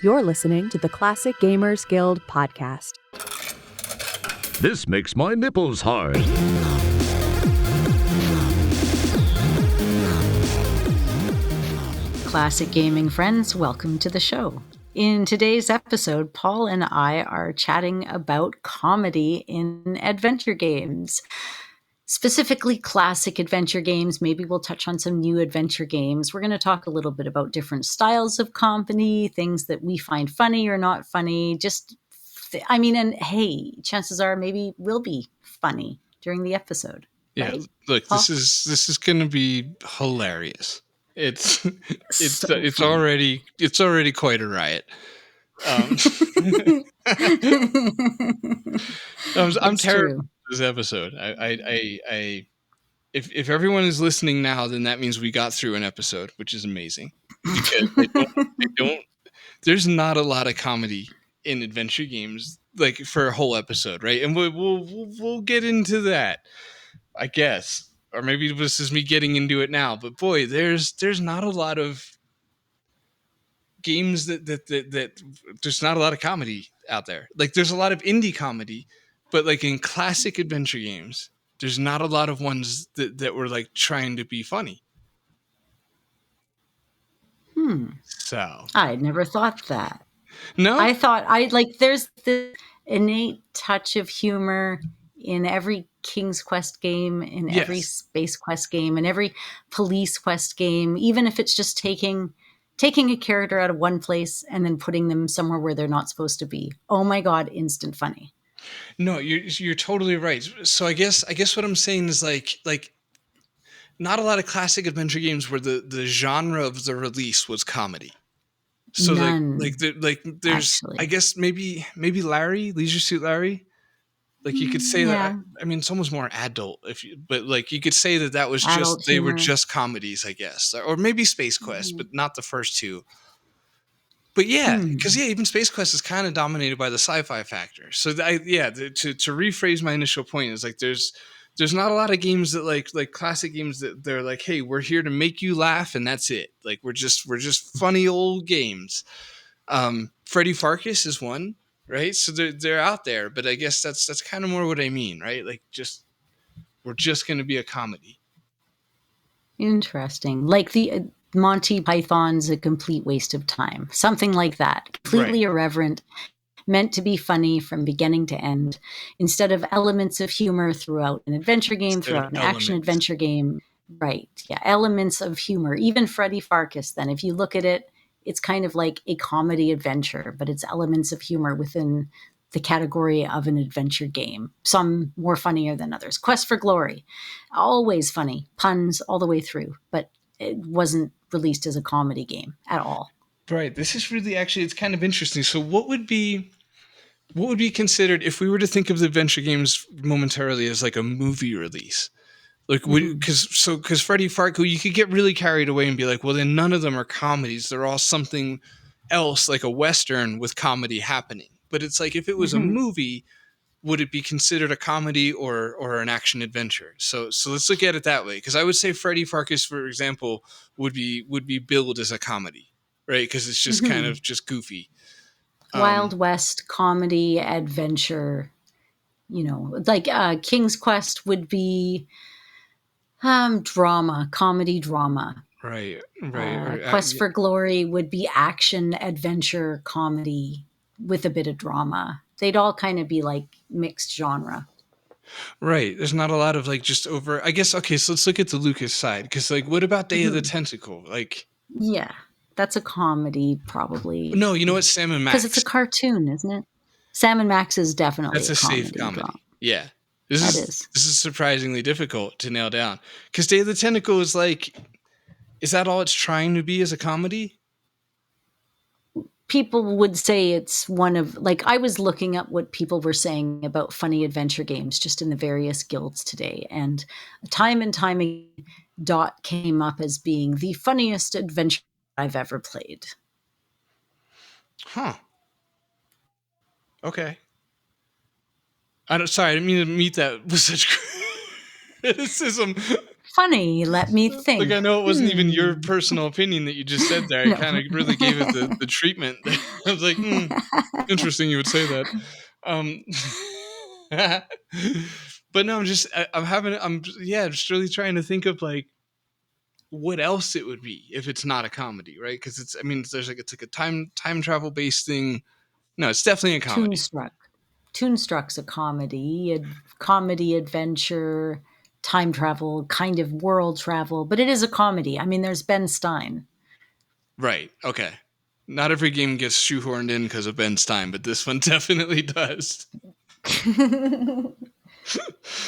You're listening to the Classic Gamers Guild podcast. This makes my nipples hard. Classic gaming friends, welcome to the show. In today's episode, Paul and I are chatting about comedy in adventure games. Specifically classic adventure games. Maybe we'll touch on some new adventure games. We're going to talk a little bit about different styles of comedy, things that we find funny or not funny. And hey, chances are maybe we'll be funny during the episode. Yeah, right? look, Paul? this is going to be hilarious. It's So already quite a riot. I'm It's terrible true. at this episode. If everyone is listening now, then that means we got through an episode, which is amazing. Because there's not a lot of comedy in adventure games, like for a whole episode, right? And we'll get into that, I guess. Or maybe this is me getting into it now. But boy, there's not a lot of games that there's not a lot of comedy out there. Like there's a lot of indie comedy, but like in classic adventure games, there's not a lot of ones that were like trying to be funny. So I never thought that. no, I thought there's this innate touch of humor in every King's Quest game, in every Yes. Space Quest game, in every Police Quest game, even if it's just taking a character out of one place and then putting them somewhere where they're not supposed to be. Oh my God, instant funny. No, you're totally right. So I guess what I'm saying is like not a lot of classic adventure games where the genre of the release was comedy. So None, there's actually. I guess maybe Larry, Leisure Suit Larry. Like you could say that. I mean, it's almost more adult but like you could say that was Adult just they were humor. just comedies, I guess, or maybe Space Quest, but not the first two. But yeah, because even Space Quest is kind of dominated by the sci-fi factor. So to rephrase my initial point is like there's not a lot of games that like classic games that they're like, hey, we're here to make you laugh and that's it. Like we're just funny old games. Freddy Farkas is one, right? So they're out there, but I guess that's kind of more what I mean, right? Like we're just going to be a comedy. Interesting. Like the Monty Python's A Complete Waste of Time. Something like that. Completely irreverent, meant to be funny from beginning to end. Instead of elements of humor throughout an adventure game, throughout an action adventure game. Right. Yeah. Elements of humor. Even Freddy Farkas, then, if you look at it, it's kind of like a comedy adventure, but it's elements of humor within the category of an adventure game. Some more funnier than others. Quest for Glory, always funny, puns all the way through, but it wasn't released as a comedy game at all. Right. This is really actually, it's kind of interesting. So what would be considered if we were to think of the adventure games momentarily as like a movie release? Like, because Freddy Farkas, you could get really carried away and be like, well, then none of them are comedies. They're all something else, like a Western with comedy happening. But it's like, if it was a movie, would it be considered a comedy or an action adventure? So let's look at it that way. Because I would say Freddy Farkas, for example, would be billed as a comedy, right? Because it's just kind of just goofy. Wild West comedy adventure, like King's Quest would be comedy drama. Right. Quest for Glory would be action adventure comedy with a bit of drama. They'd all kind of be like mixed genre. Right. There's not a lot of like just over, I guess. Okay. So let's look at the Lucas side. Because like, what about Day of the Tentacle? Like, yeah, that's a comedy probably. No, you know what? Sam and Max. Because it's a cartoon, isn't it? Sam and Max is definitely That's a safe comedy. Drama. Yeah. This is surprisingly difficult to nail down. Because Day of the Tentacle is like, is that all it's trying to be as a comedy? People would say it's one of, like, I was looking up what people were saying about funny adventure games just in the various guilds today. And time again, Dot came up as being the funniest adventure I've ever played. Huh. Okay. I didn't mean to meet that with such criticism. funny? Let me think. Like, I know it wasn't even your personal opinion that you just said there. I No. kind of really gave it the treatment. I was like, interesting you would say that. But no, I'm just really trying to think of like what else it would be if it's not a comedy, right? Because it's like a time travel based thing. No, it's definitely a comedy. Toonstruck's a comedy adventure, time travel, kind of world travel, but it is a comedy. I mean, there's Ben Stein. Right. Okay. Not every game gets shoehorned in because of Ben Stein, but this one definitely does.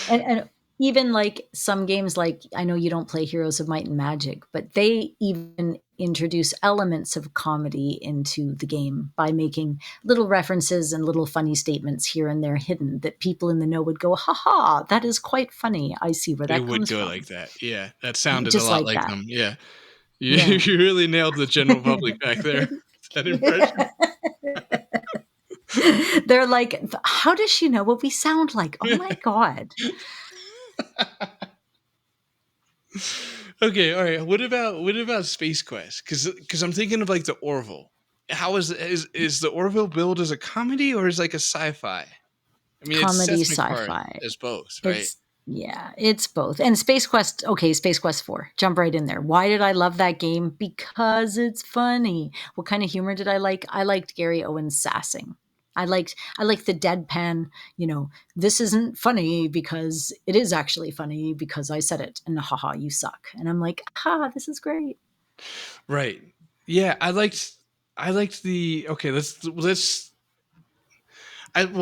and even like some games, like I know you don't play Heroes of Might and Magic, but they even introduce elements of comedy into the game by making little references and little funny statements here and there hidden that people in the know would go, ha ha, that is quite funny. I see where that They would comes go from. like that. Yeah, that sounded Just a lot like like that. them. Yeah. You, Yeah. you really nailed the general public back there. That impression. They're like, how does she know what we sound like? Oh my God. Okay, all right. What about Space Quest? Because I'm thinking of like the Orville. How is the Orville billed as a comedy or is like a sci-fi? I mean, it's Comedy, Seth MacFarlane sci-fi. as both, right? It's both. And Space Quest, okay, Space Quest 4. Jump right in there. Why did I love that game? Because it's funny. What kind of humor did I like? I liked Gary Owen's sassing. I liked the deadpan, this isn't funny because it is actually funny because I said it and haha, you suck. And I'm like, this is great. Right. Yeah, I liked the okay. Well,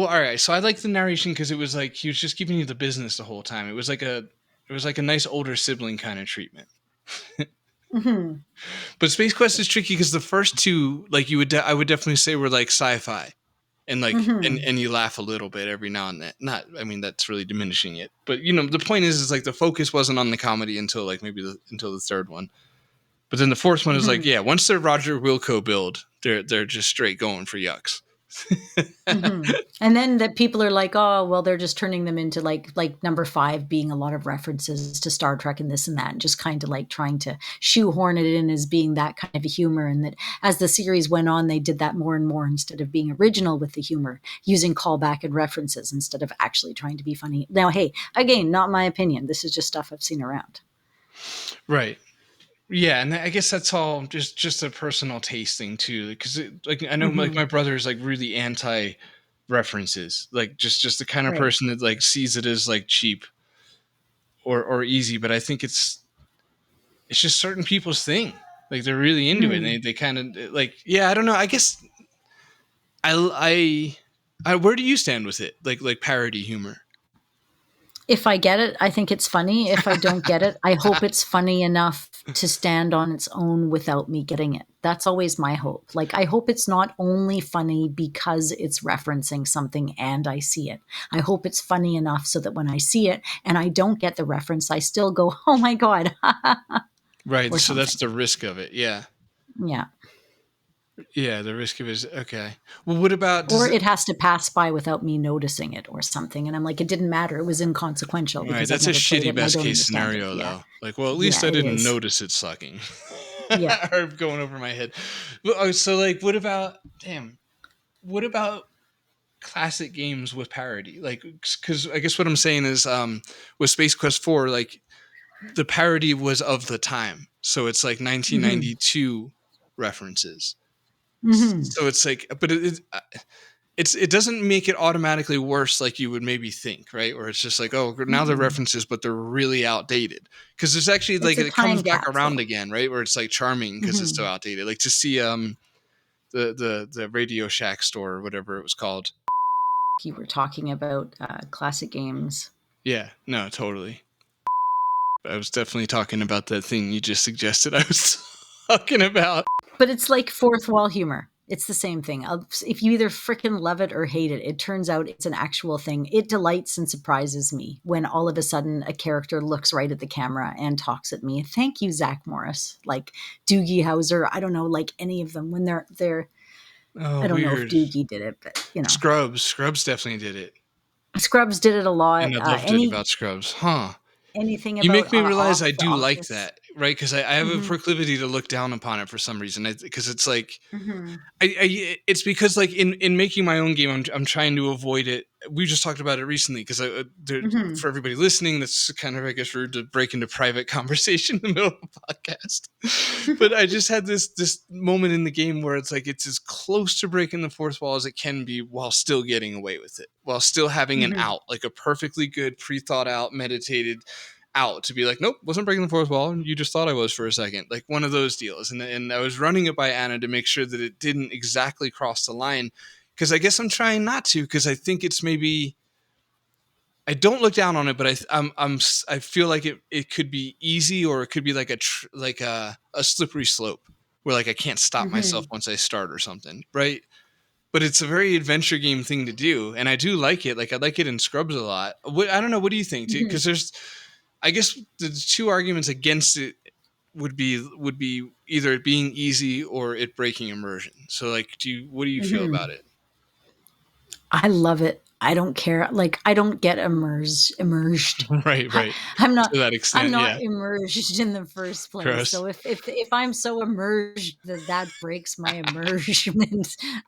all right. So I liked the narration because it was like he was just giving you the business the whole time. It was like a nice older sibling kind of treatment. Mm-hmm. But Space Quest is tricky because the first two, like I would definitely say were like sci-fi, and like Mm-hmm. and you laugh a little bit every now and then. Not, I mean, that's really diminishing it. But the point is like the focus wasn't on the comedy until like maybe until the third one. But then the fourth one is like, Mm-hmm. yeah, once they're Roger Wilco build, they're just straight going for yucks. Mm-hmm. And then that people are like, oh, well, they're just turning them into like number 5 being a lot of references to Star Trek and this and that, and just kind of like trying to shoehorn it in as being that kind of a humor. And that as the series went on, they did that more and more instead of being original with the humor, using callback and references instead of actually trying to be funny. Now, hey, again, not my opinion. This is just stuff I've seen around. Right. Yeah, and I guess that's all just a personal taste thing too. Because like I know like Mm-hmm. my brother is like really anti references, like just the kind of Right. person that like sees it as like cheap or easy. But I think it's just certain people's thing. Like they're really into it. And they kind of like, yeah, I don't know. I guess I where do you stand with it? Like parody humor. If I get it, I think it's funny. If I don't get it, I hope it's funny enough to stand on its own without me getting it. That's always my hope. Like, I hope it's not only funny because it's referencing something and I see it. I hope it's funny enough so that when I see it and I don't get the reference, I still go, oh my God. Right. Or So that's something. the risk of it. Yeah. Yeah. Yeah. The risk of it is okay. Well, what about Or it has to pass by without me noticing it or something. And I'm like, it didn't matter. It was inconsequential Right, because I've that's a never played it shitty and I best don't case understand it. scenario, Yeah. though. Like, well, at least Yeah, I it didn't is. notice it sucking. Yeah. Or going over my head. So, like, what about classic games with parody? Like, because I guess what I'm saying is, with Space Quest 4, like, the parody was of the time. So it's like Mm-hmm. 1992 references. Mm-hmm. So it's like, but it doesn't make it automatically worse like you would maybe think, right? Or it's just like, oh, now they're Mm-mm. references, but they're really outdated. Because there's actually like It's a it comes time back around capsule. again, right? Where it's like charming because it's so Mhm. outdated. Like to see the Radio Shack store or whatever it was called. You were talking about classic games. Yeah, no, totally. I was definitely talking about that thing you just suggested I was talking about. But it's like fourth wall humor. It's the same thing. If you either freaking love it or hate it, it turns out it's an actual thing. It delights and surprises me when all of a sudden a character looks right at the camera and talks at me. Thank you, Zach Morris. Like Doogie Howser. I don't know, like any of them when they're. Oh, I don't know if weird. Doogie did it, but Scrubs definitely did it. Scrubs did it a lot. And I loved it Any about Scrubs. Huh. anything You about make me realize I The do like Office? that, right? Because I have a Mhm, proclivity to look down upon it for some reason. Because it's like mhm, it's because like in making my own game, I'm trying to avoid it. We just talked about it recently because mhm, for everybody listening, that's kind of, I guess, rude to break into private conversation in the middle of a podcast. But I just had this moment in the game where it's like it's as close to breaking the fourth wall as it can be while still getting away with it, while still having an mhm, out, like a perfectly good, pre-thought out, meditated out to be like, nope, wasn't breaking the fourth wall. You just thought I was for a second, like one of those deals. And I was running it by Anna to make sure that it didn't exactly cross the line, because I guess I'm trying not to, because I think it's maybe I don't look down on it, but I feel like it could be easy, or it could be like a slippery slope where like I can't stop myself mhm, once I start or something, right? But it's a very adventure game thing to do, and I do like it. Like I like it in Scrubs a lot. I don't know. What do you think? mhm, Because there's, I guess the two arguments against it would be either it being easy or it breaking immersion. So like, what do you feel about mhm. it? I love it. I don't care. Like I don't get immersed. Right, right. I'm not To that I'm extent, not yeah. immersed in the first place. Gross. So if I'm so immersed that that breaks my immersion,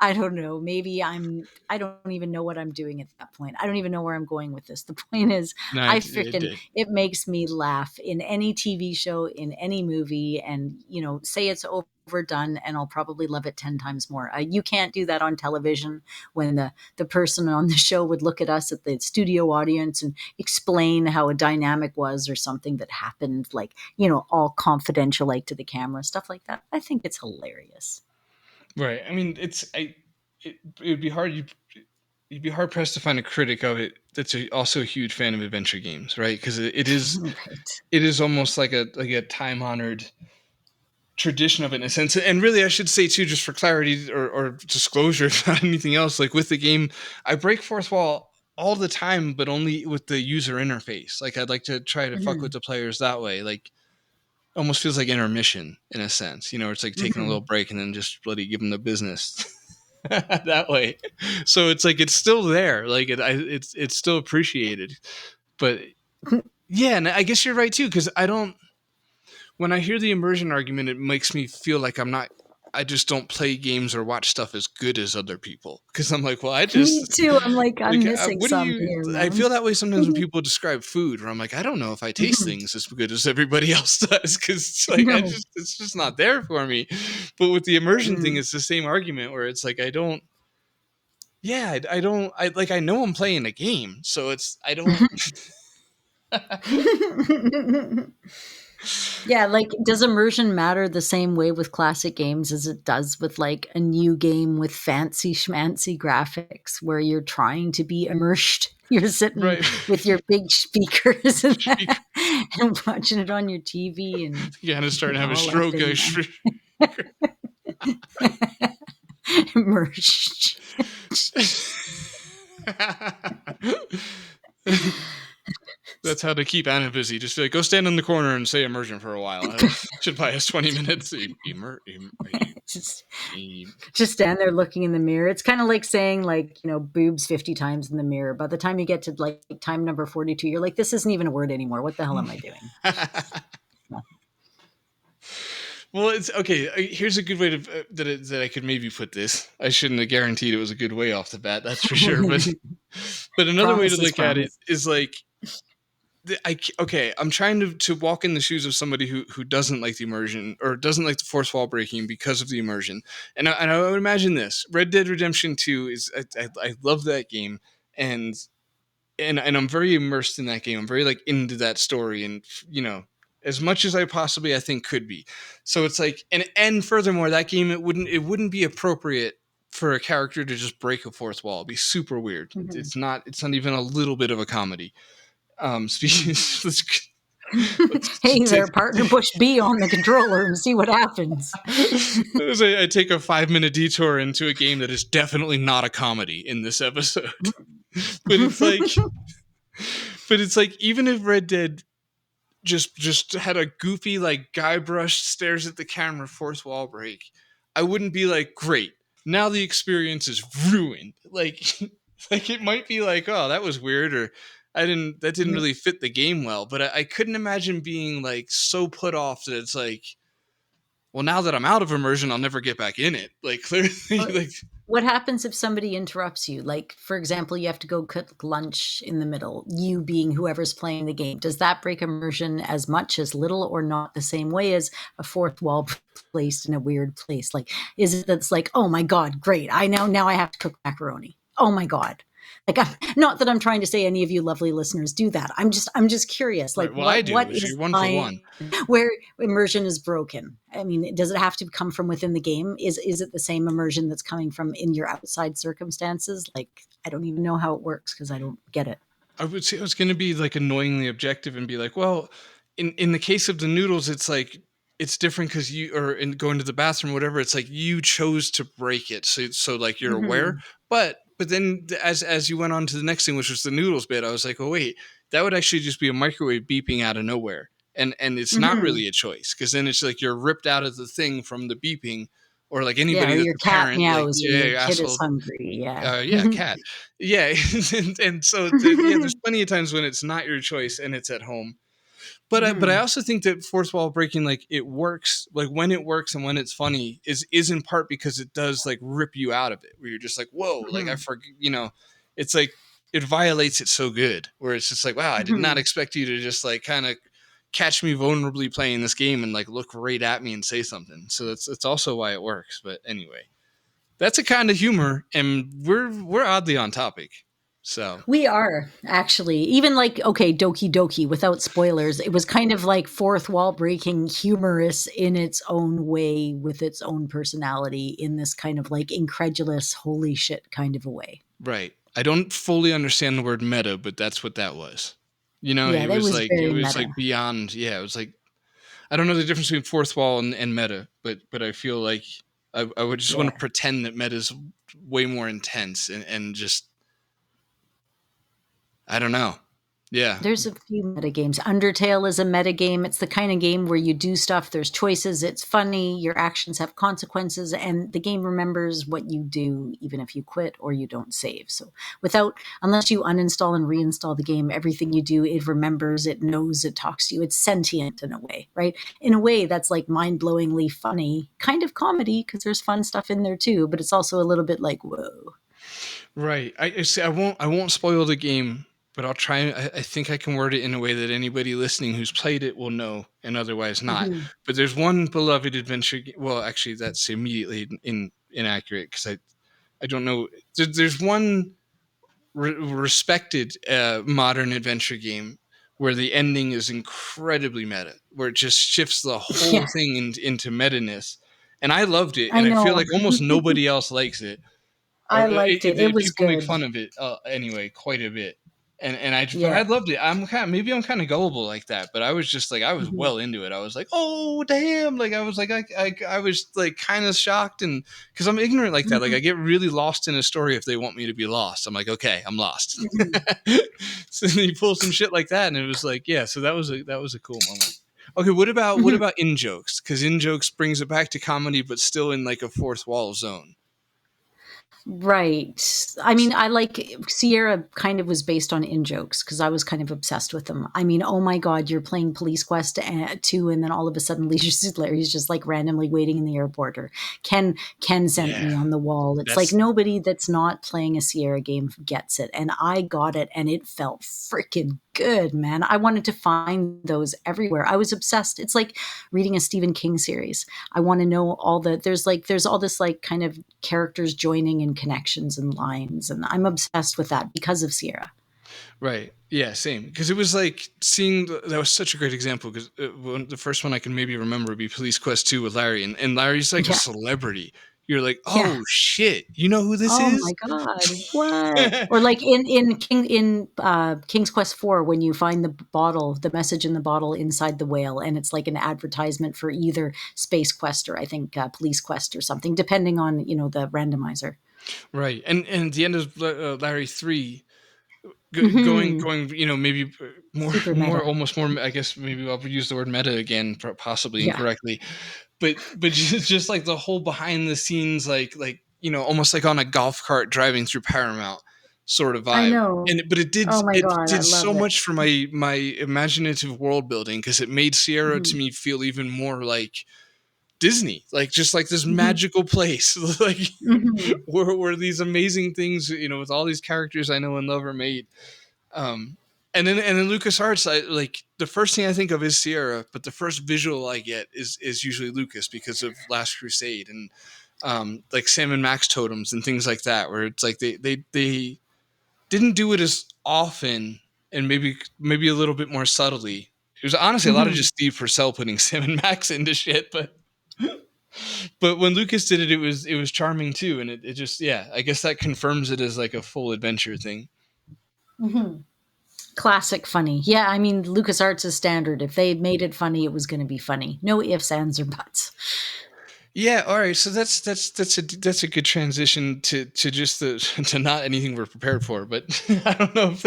I don't know. Maybe I don't even know what I'm doing at that point. I don't even know where I'm going with this. The point is No, it did. it makes me laugh in any TV show, in any movie, and say it's overdone and I'll probably love it 10 times more. You can't do that on television when the person on the show would look at us at the studio audience and explain how a dynamic was or something that happened, like, all confidential, like to the camera, stuff like that. I think it's hilarious. Right. I mean, it would be hard. You'd be hard pressed to find a critic of it that's also a huge fan of adventure games, right? Because it is Right. it is almost like a time honored tradition of it in a sense. And really, I should say too, just for clarity or disclosure, if not anything else, like with the game, I break fourth wall all the time, but only with the user interface. Like I'd like to try to fuck with Hmm. the players that way. Like almost feels like intermission in a sense. It's like taking a Hmm. little break and then just bloody give them the business. That way. So it's like it's still there. Like it's still appreciated. But yeah, and I guess you're right too, because I don't. When I hear the immersion argument, it makes me feel like I'm not. I just don't play games or watch stuff as good as other people, because I'm like, well, I Me just too. I'm like, I'm like missing what do some you? here, I man. feel that way sometimes when people describe food, where I'm like, I don't know if I taste Mhm. things as good as everybody else does, because it's like No. it's just not there for me. But with the immersion thing, Mm. it's the same argument where it's like I don't. Yeah, I don't. I like. I know I'm playing a game, so it's. I don't. Yeah, like, does immersion matter the same way with classic games as it does with, like, a new game with fancy schmancy graphics where you're trying to be immersed? You're sitting Right. with your big speakers and Speak. and watching it on your TV and Yeah, I'm starting to have a all up stroke. in immersed. That's how to keep Anna busy. Just be like, go stand in the corner and say immersion for a while. Should buy us 20 minutes. Just just stand there looking in the mirror. It's kinda like saying, like, boobs 50 times in the mirror. By the time you get to, like, time number 42, you're like, "This isn't even a word anymore. What the hell am I doing?" Well, it's okay. Here's a good way to that I could maybe put this. I shouldn't have guaranteed it was a good way off the bat. That's for sure. But another way to Promises, look at it promise. is like okay, I'm trying to walk in the shoes of somebody who doesn't like the immersion or doesn't like the force wall breaking because of the immersion. And I would imagine this Red Dead Redemption 2 is I love that game, and and I'm very immersed in that game. I'm very like into that story, and as much as I think could be. So it's like and furthermore, that game it wouldn't be appropriate for a character to just break a fourth wall. It'd be super weird. Mhm, It's not even a little bit of a comedy. Speaking, mhm. let's "Hey take, there, partner, push B on the controller and see what happens." as I take a 5-minute detour into a game that is definitely not a comedy in this episode. But it's like even if Red Dead just had a goofy like Guybrush stares at the camera fourth wall break, I wouldn't be like, great, now the experience is ruined. Like like it might be like, oh, that was weird, or That didn't really fit the game well. But I couldn't imagine being like so put off that it's like, well, now that I'm out of immersion, I'll never get back in it. Like clearly, like What happens if somebody interrupts you? Like, for example, you have to go cook lunch in the middle, you being whoever's playing the game. Does that break immersion as much, as little, or not the same way as a fourth wall placed in a weird place? Like, is it that's like, oh my God, great. Now I have to cook macaroni. Oh my God. Like, not that I'm trying to say any of you lovely listeners do that. I'm just curious. Like, right, well, I do. what So is you're one for one. where immersion is broken? I mean, does it have to come from within the game? Is it the same immersion that's coming from in your outside circumstances? Like, I don't even know how it works because I don't get it. I would say I was going to be like annoyingly objective and be like, well, in the case of the noodles, it's like it's different because you or in going to the bathroom, or whatever. It's like you chose to break it, so like you're aware. But then as you went on to the next thing, which was the noodles bit, I was like, oh wait, that would actually just be a microwave beeping out of nowhere, and it's not really a choice because then it's like you're ripped out of the thing from the beeping. Or like anybody Or that's your a cat parent, like meows, or yeah, your kid is asshole, hungry. Yeah. yeah, cat, yeah, and so yeah, there's plenty of times when it's not your choice and it's at home. But I also think that fourth wall breaking, like it works, like when it works and when it's funny is in part because it does like rip you out of it, where you're just like, whoa, like I forget, it's like it violates it so good, where it's just like, wow, I did not expect you to just like kind of catch me vulnerably playing this game and like look right at me and say something. So that's also why it works. But anyway, that's a kind of humor, and we're oddly on topic. So We are actually, even like, okay, Doki Doki, without spoilers, it was kind of like fourth wall breaking, humorous in its own way, with its own personality, in this kind of like incredulous, holy shit kind of a way. right, I don't fully understand the word meta, but that's what that was. Yeah, that was It very was meta. like beyond. Yeah, it was like I don't know the difference between fourth wall and meta, but I feel like I would just want to pretend that meta's way more intense and just I don't know. Yeah. There's a few meta games. Undertale is a meta game. It's the kind of game where you do stuff, there's choices, it's funny, your actions have consequences, and the game remembers what you do, even if you quit or you don't save. So unless you uninstall and reinstall the game, everything you do, it remembers, it knows, it talks to you. It's sentient in a way, right? In a way that's like mind-blowingly funny, kind of comedy, because there's fun stuff in there too, but it's also a little bit like, whoa. Right. I see. I won't spoil the game, but I'll try. I think I can word it in a way that anybody listening who's played it will know, and otherwise not. But there's one beloved adventure. Well, actually, that's immediately inaccurate because I don't know. There's one respected modern adventure game where the ending is incredibly meta, where it just shifts the whole thing into meta-ness. And I loved it, I and I feel know. like almost nobody else likes it. I liked it. It was People make good. fun of it anyway, quite a bit. And Yeah. I loved it. I'm kind of gullible like that, but I was just like I was well into it. I was like, oh damn! Like I was like I was like kind of shocked, and because I'm ignorant like that, like I get really lost in a story if they want me to be lost. I'm like, okay, I'm lost. So then you pull some shit like that, and it was like, yeah. So that was a cool moment. Okay, what about in jokes? Because in jokes brings it back to comedy, but still in like a fourth wall zone. Right. I mean, I like Sierra kind of was based on in jokes because I was kind of obsessed with them. I mean, oh my God, you're playing Police Quest 2 and then all of a sudden Larry's just like randomly waiting in the airport, or Ken sent me on the wall. It's like nobody that's not playing a Sierra game gets it. And I got it and it felt freaking good, man. I wanted to find those everywhere. I was obsessed. It's like reading a Stephen King series. I want to know there's all this like kind of characters joining and connections and lines. And I'm obsessed with that because of Sierra. Right. Yeah, same. Because it was like that was such a great example because the first one I can maybe remember would be Police Quest 2 with Larry. And Larry's like a celebrity. You're like, oh shit, you know who this is? Oh my God, what? Or like in King's Quest 4, when you find the message in the bottle inside the whale, and it's like an advertisement for either Space Quest or I think Police Quest or something, depending on the randomizer. Right, and at the end of Larry 3. Going, maybe more, almost more. I guess maybe I'll use the word meta again, possibly incorrectly, but just like the whole behind the scenes, like almost like on a golf cart driving through Paramount. sort of I vibe. know. But it did Oh my God, I love so it. much for my imaginative world building, because it made Sierra to me feel even more like Disney, like just like this magical place, like where these amazing things, with all these characters I know and love are made. And then LucasArts, like the first thing I think of is Sierra, but the first visual I get is usually Lucas, because of Last Crusade and like Sam and Max totems and things like that, where it's like they didn't do it as often, and maybe a little bit more subtly. It was honestly a lot of just Steve Purcell putting Sam and Max into shit, but when Lucas did it, it was charming too, and it just, yeah, I guess that confirms it as like a full adventure thing. Classic funny. Yeah, I mean, LucasArts is standard. If they made it funny, it was going to be funny. No ifs, ands, or buts. Yeah, all right. So that's a good transition to just to not anything we're prepared for, but I don't know if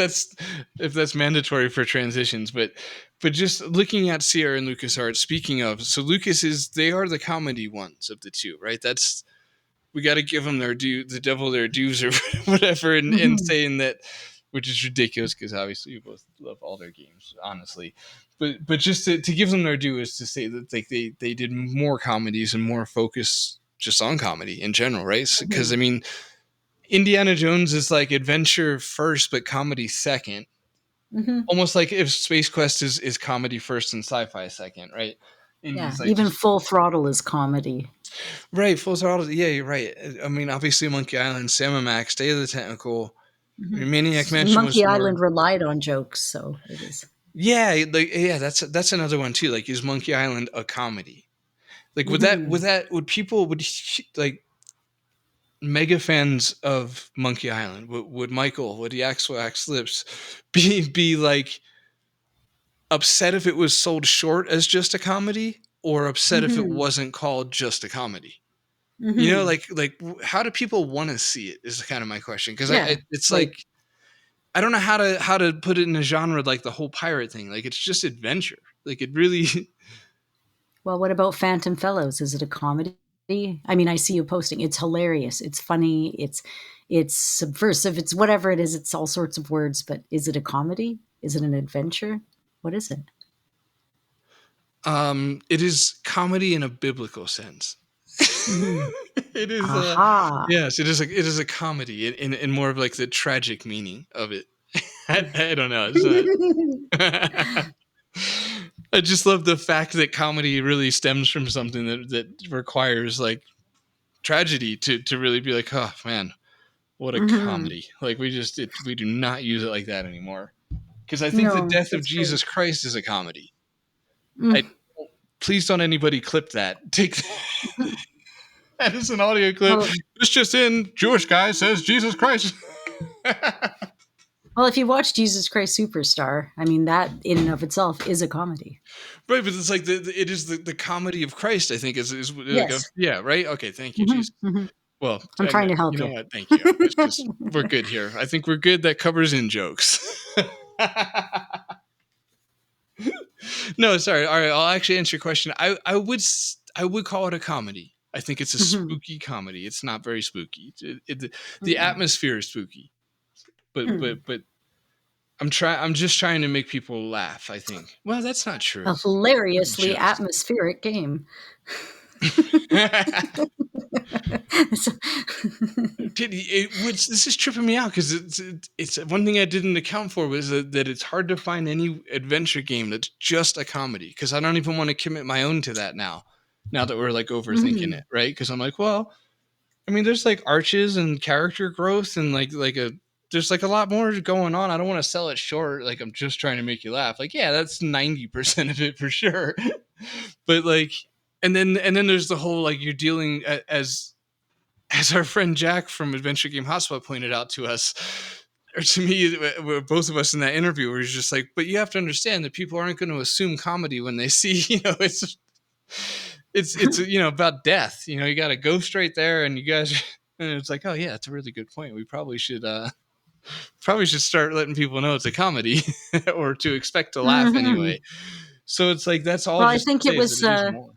that's mandatory for transitions, but just looking at Sierra and LucasArts. Speaking of, so they are the comedy ones of the two, right? We got to give them their due, the devil their dues, or whatever, and saying that, which is ridiculous, because obviously we both love all their games, honestly. But just to give them their due is to say that they did more comedies and more focus just on comedy in general, right? Because I mean, Indiana Jones is like adventure first, but comedy second. Almost like if Space Quest is comedy first and sci-fi second, right? Yeah, Indy's like even just Full Throttle is comedy. right. Full Throttle. Yeah, you're right. I mean, obviously Monkey Island, Sam and Max, Day of the Tentacle. I mean, Maniac Mansion was Monkey more. Island relied on jokes, so it is. Yeah, that's another one too. Like, is Monkey Island a comedy? Like, would people like mega fans of Monkey Island? Would Michael, would the Axel Wax Lips be like upset if it was sold short as just a comedy, or upset if it wasn't called just a comedy? Like how do people want to see it is kind of my question, because Yeah, it's like I don't know how to put it in a genre like the whole pirate thing. Like, it's just adventure. Like, it really. well, what about Phantom Fellows? Is it a comedy? I mean, I see you posting. It's hilarious. It's funny. It's subversive. It's whatever it is. It's all sorts of words. But is it a comedy? Is it an adventure? What is it? It is comedy in a biblical sense. It is Aha. yes, it is a comedy in more of like the tragic meaning of it. I don't know. It's not. I just love the fact that comedy really stems from something that requires like tragedy to really be like, oh man, what a comedy. Like, we do not use it like that anymore. Because I think the No, death of that's true. Jesus Christ is a comedy. Please don't anybody clip that. Take that as an audio clip. Well, This just in: Jewish guy says Jesus Christ. well, if you watch Jesus Christ Superstar, I mean, that in and of itself is a comedy. Right, but it's like it is the comedy of Christ. I think is like Yes. yeah, right. Okay, thank you, Jesus. Well, I'm trying to help you know you. what? Thank you. It's just we're good here. I think we're good. That covers in jokes. No, sorry. All right, I'll actually answer your question. I would call it a comedy. I think it's a spooky comedy. It's not very spooky. The atmosphere is spooky, but I'm just trying to make people laugh, I think. Well, that's not true. A hilariously atmospheric game. This is tripping me out, because it's one thing I didn't account for was that it's hard to find any adventure game that's just a comedy, because I don't even want to commit my own to that now that we're like overthinking it, right? Because I'm like, well, I mean, there's like arches and character growth and there's like a lot more going on. I don't want to sell it short. Like, I'm just trying to make you laugh. Like, yeah, that's 90% of it for sure. But like, and then there's the whole, like, you're dealing as our friend Jack from Adventure Game Hotspot pointed out to us, or to me, both of us in that interview, where he's just like, but you have to understand that people aren't going to assume comedy when they see, it's about death. You got a ghost right there, and you guys, and it's like, oh yeah, that's a really good point. We probably should start letting people know it's a comedy, or to expect to laugh anyway. So it's like, that's all. Well, I Just to think say it is was. that it is more.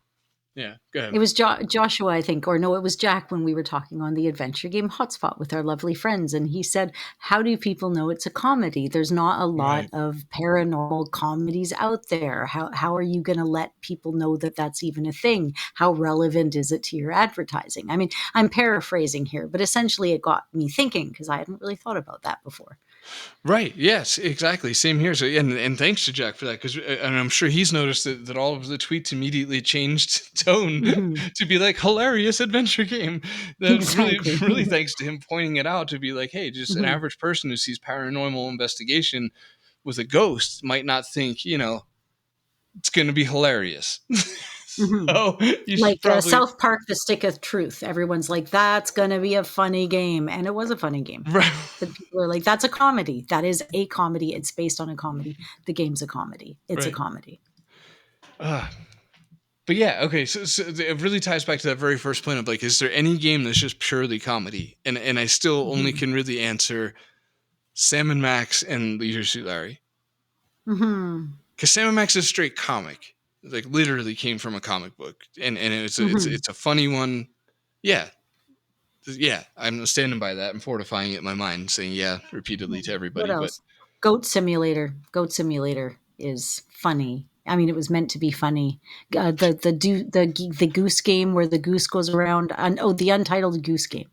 Yeah, go ahead. It was Joshua, I think, or no, it was Jack when we were talking on the adventure game Hotspot with our lovely friends. And he said, how do people know it's a comedy? There's not a lot Right. of paranormal comedies out there. How are you going to let people know that that's even a thing? How relevant is it to your advertising? I mean, I'm paraphrasing here, but essentially it got me thinking because I hadn't really thought about that before. Right. Yes, exactly. Same here. So, and thanks to Jack for that, because and I'm sure he's noticed that all of the tweets immediately changed tone Mhm. to be like hilarious adventure game. That really, Exactly. really thanks to him pointing it out to be like, hey, just an Mhm. average person who sees paranormal investigation with a ghost might not think, it's going to be hilarious. Mhm. So you should Like probably South Park, The Stick of Truth. Everyone's like, that's going to be a funny game. And it was a funny game. right. But people are like, that's a comedy. That is a comedy. It's based on a comedy. The game's a comedy. It's a Right. comedy. But yeah, okay. So it really ties back to that very first point of like, is there any game that's just purely comedy? And I still only Mhm. can really answer Sam and Max and Leisure Suit Larry, Mhm. because Sam and Max is straight comic, like literally came from a comic book, and Mhm. it's a funny one. Yeah, yeah. I'm standing by that. I'm fortifying it in my mind, saying yeah repeatedly to What everybody. But else? Goat Simulator. Goat Simulator is funny. I mean, it was meant to be funny. The goose game where the goose goes around. The Untitled Goose Game.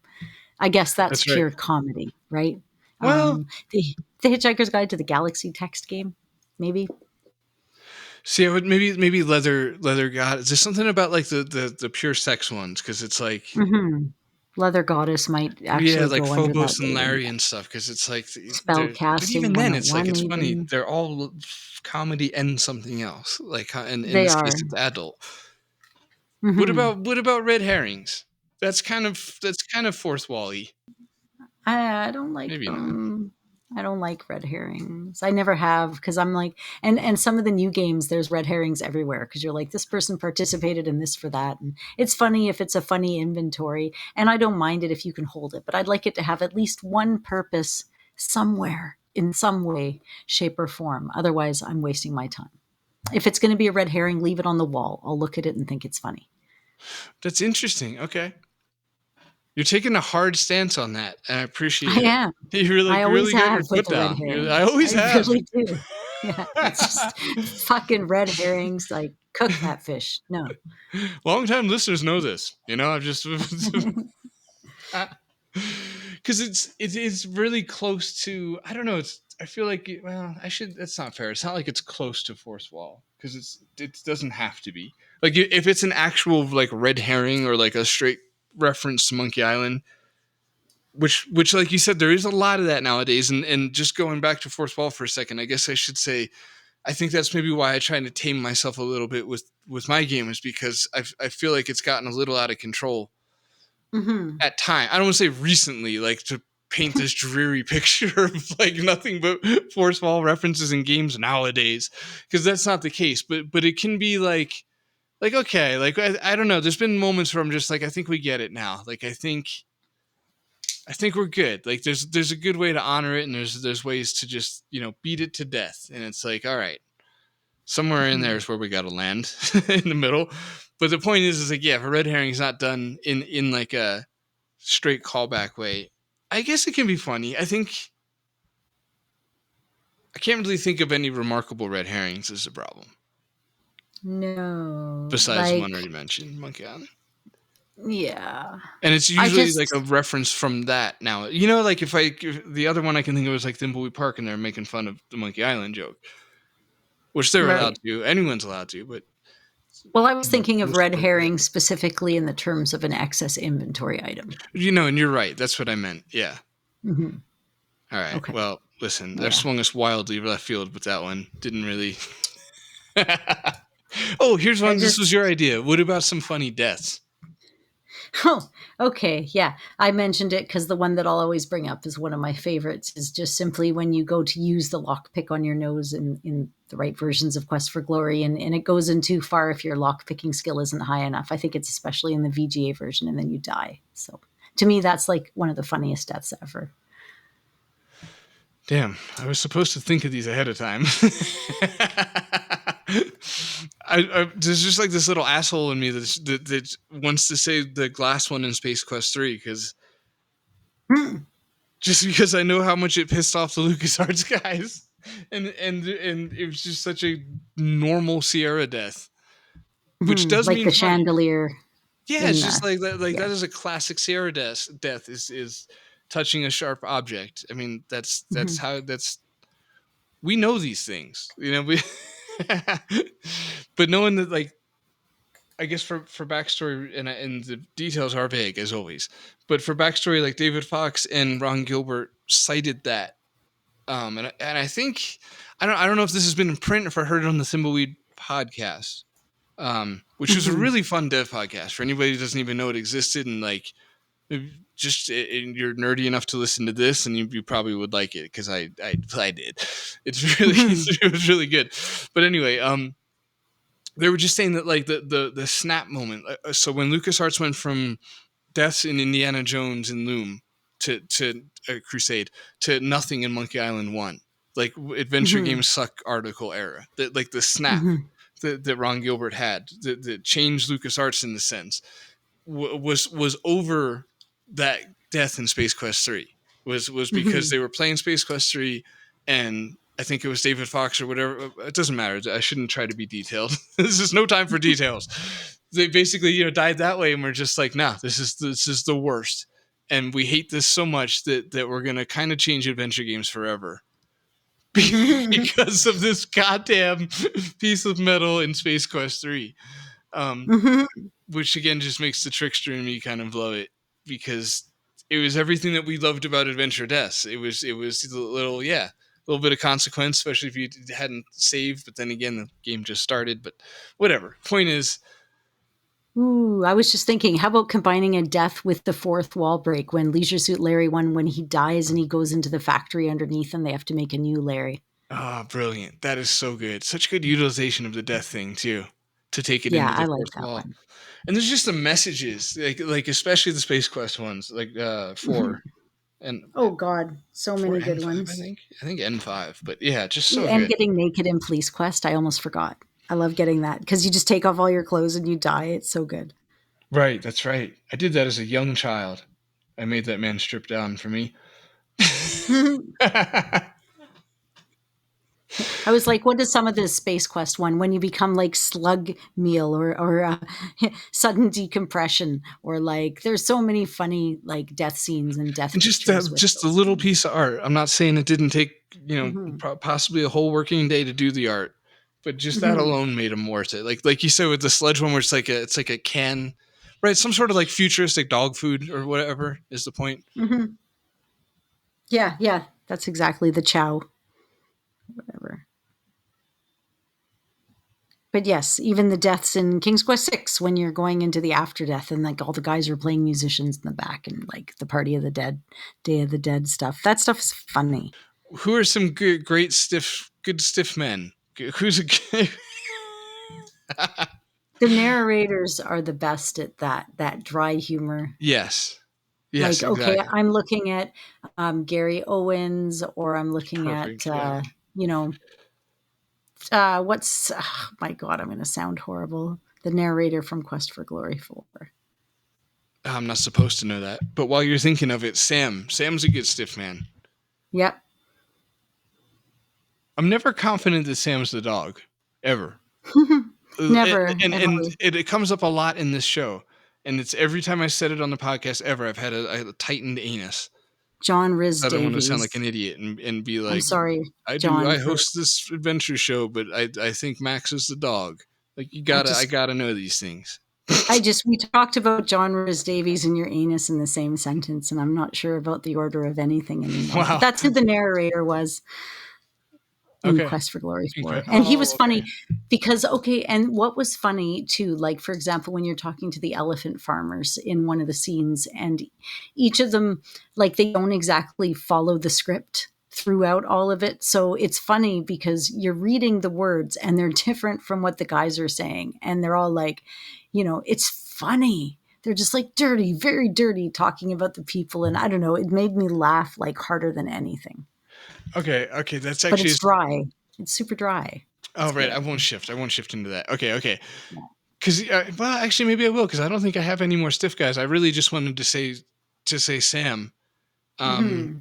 I guess that's that's right. pure comedy, right? Well, The Hitchhiker's Guide to the Galaxy text game, maybe. see, I would maybe leather god. Is there something about like the pure sex ones? Because it's like Hmm. Leather Goddess might yeah, actually like go under that Phobos and label. Larry and stuff, because it's like Spell they're, but casting even then, it's like 101, it's funny. even. They're all comedy and something else. Like in They this case, are. it's adult. Hmm. What about red herrings? That's kind of fourth wally. I don't like Maybe not. them. I don't like red herrings. I never have because I'm like, and some of the new games, there's red herrings everywhere because you're like, this person participated in this for that. And it's funny if it's a funny inventory. And I don't mind it if you can hold it, but I'd like it to have at least one purpose somewhere in some way, shape, or form. Otherwise, I'm wasting my time. If it's going to be a red herring, leave it on the wall. I'll look at it and think it's funny. That's interesting. Okay, you're taking a hard stance on that, and I I appreciate it. am. I You always really got have your with foot the red down. herrings. I always I have. really do. Yeah, it's just fucking red herrings. Like, cook that fish. No. Long time listeners know this. I've just because it's really close to, I don't know, I feel like well, I should, that's not fair. It's not like it's close to fourth wall, because it doesn't have to be. Like if it's an actual like red herring or like a straight reference to Monkey Island, which like you said, there is a lot of that nowadays. And just going back to fourth wall for a second, I guess I should say I think that's maybe why I try to tame myself a little bit with my game, is because I feel like it's gotten a little out of control Hmm. at time. I don't want to say recently, like to paint this dreary picture of like nothing but fourth wall references in games nowadays, because that's not the case. But it can be like okay, like I don't know. There's been moments where I'm just like, I think we get it now. Like I think we're good. Like there's a good way to honor it, and there's ways to just beat it to death. And it's like, all right, somewhere in there is where we got to land in the middle. But the point is like, yeah, if a red herring is not done in like a straight callback way, I guess it can be funny. I can't really think of any remarkable red herrings as a problem, No. besides the one Like, already mentioned, Monkey Island. yeah. And it's I usually like just, a reference from that now. Like if the other one I can think of is like Thimbleweed Park, and they're making fun of the Monkey Island joke, which they're allowed right. to. Anyone's allowed to, but Well, I was thinking of most red people do. herring specifically in the terms of an excess inventory item. And you're right. That's what I meant. Yeah. Hmm. All right. Okay. Well, listen, that Yeah. swung us wildly left field with that one. Didn't really. Oh, here's I one. This just, was your idea. What about some funny deaths? oh, okay. Yeah. I mentioned it because the one that I'll always bring up is one of my favorites, is just simply when you go to use the lockpick on your nose in the right versions of Quest for Glory, and it goes in too far if your lockpicking skill isn't high enough. I think it's especially in the VGA version, and then you die. So to me, that's like one of the funniest deaths ever. Damn, I was supposed to think of these ahead of time. There's just like this little asshole in me that wants to say the glass one in Space Quest 3 because just because I know how much it pissed off the LucasArts guys, and it was just such a normal Sierra death, which does like mean the funny. chandelier. Yeah, it's just like that. Like yeah. that is a classic Sierra death is touching a sharp object. I mean, that's how we know these things, you know. But knowing that, like, I guess for backstory and the details are vague as always, but for backstory, like David Fox and Ron Gilbert cited that, and I think I don't know if this has been in print or if I heard it on the Thimbleweed podcast, which was a really fun dev podcast for anybody who doesn't even know it existed, and like just you're nerdy enough to listen to this, and you probably would like it because I did. It's really it was really good, but anyway, they were just saying that like the snap moment. So when LucasArts went from deaths in Indiana Jones and Loom to Crusade to nothing in Monkey Island 1, like adventure games suck article era, that like the snap that Ron Gilbert had that changed LucasArts in the sense was over that death in Space Quest 3 was because they were playing Space Quest 3, and I think it was David Fox or whatever. It doesn't matter. I shouldn't try to be detailed. This is no time for details. They basically, died that way, and we're just like, nah, this is the worst, and we hate this so much that we're gonna kind of change adventure games forever because of this goddamn piece of metal in Space Quest 3. Which again just makes the trickster in me kind of love it, because it was everything that we loved about Adventure Deaths. It was a little bit of consequence, especially if you hadn't saved. But then again, the game just started. But whatever. Point is, Ooh, I was just thinking, how about combining a death with the fourth wall break when Leisure Suit Larry when he dies and he goes into the factory underneath and they have to make a new Larry. brilliant! That is so good. Such good utilization of the death thing too, to take it into the I like fourth that wall. one. And there's just the messages, like especially the Space Quest ones, like 4 and Oh God, so many good N5, ones. I think N5, but yeah, just so And good. getting naked in Police Quest, I almost forgot. I love getting that because you just take off all your clothes and you die. It's so good. Right, that's right. I did that as a young child. I made that man strip down for me. I was like, what is some of this Space Quest one when you become like slug meal or sudden decompression, or like there's so many funny like death scenes and death And just pictures with just a those little things. piece of art. I'm not saying it didn't take Mm-hmm. possibly a whole working day to do the art, but just that Mm-hmm. alone made them worth it. Like you said with the sledge one, where it's like a can, right? Some sort of like futuristic dog food or whatever is the point. Mm-hmm. Yeah, that's exactly the chow, whatever. But yes, even the deaths in King's Quest 6 when you're going into the after death and like all the guys are playing musicians in the back and like the Party of the Dead, Day of the Dead stuff. That stuff is funny. Who are some good stiff men? Who's a The narrators are the best at that dry humor. Yes, Like, okay, exactly. I'm looking at Gary Owens, or I'm looking at Perfect. Yeah. what's my God, I'm going to sound horrible. The narrator from Quest for Glory 4. I'm not supposed to know that. But while you're thinking of it, Sam's a good stiff man. Yep. I'm never confident that Sam's the dog, ever. Never. And it comes up a lot in this show. And it's every time I said it on the podcast ever, I've had a tightened anus. John Rhys I don't want to sound Davies. like an idiot and be like, I'm sorry, I John. host this adventure show, but I think Max is the dog. Like I gotta know these things. We talked about John Rhys Davies and your anus in the same sentence, and I'm not sure about the order of anything anymore. Wow. But that's who the narrator was in Quest for Glory 4. And he was funny because, and what was funny too, like, for example, when you're talking to the elephant farmers in one of the scenes, and each of them, like, they don't exactly follow the script throughout all of it. So it's funny because you're reading the words and they're different from what the guys are saying. And they're all like, it's funny. They're just like dirty, very dirty, talking about the people. And I don't know, it made me laugh like harder than anything. Okay, that's actually. But it's dry. It's super dry. Oh, right. I won't shift into that. Okay. Because well, actually, maybe I will. Because I don't think I have any more stiff guys. I really just wanted to say Sam. Mm-hmm.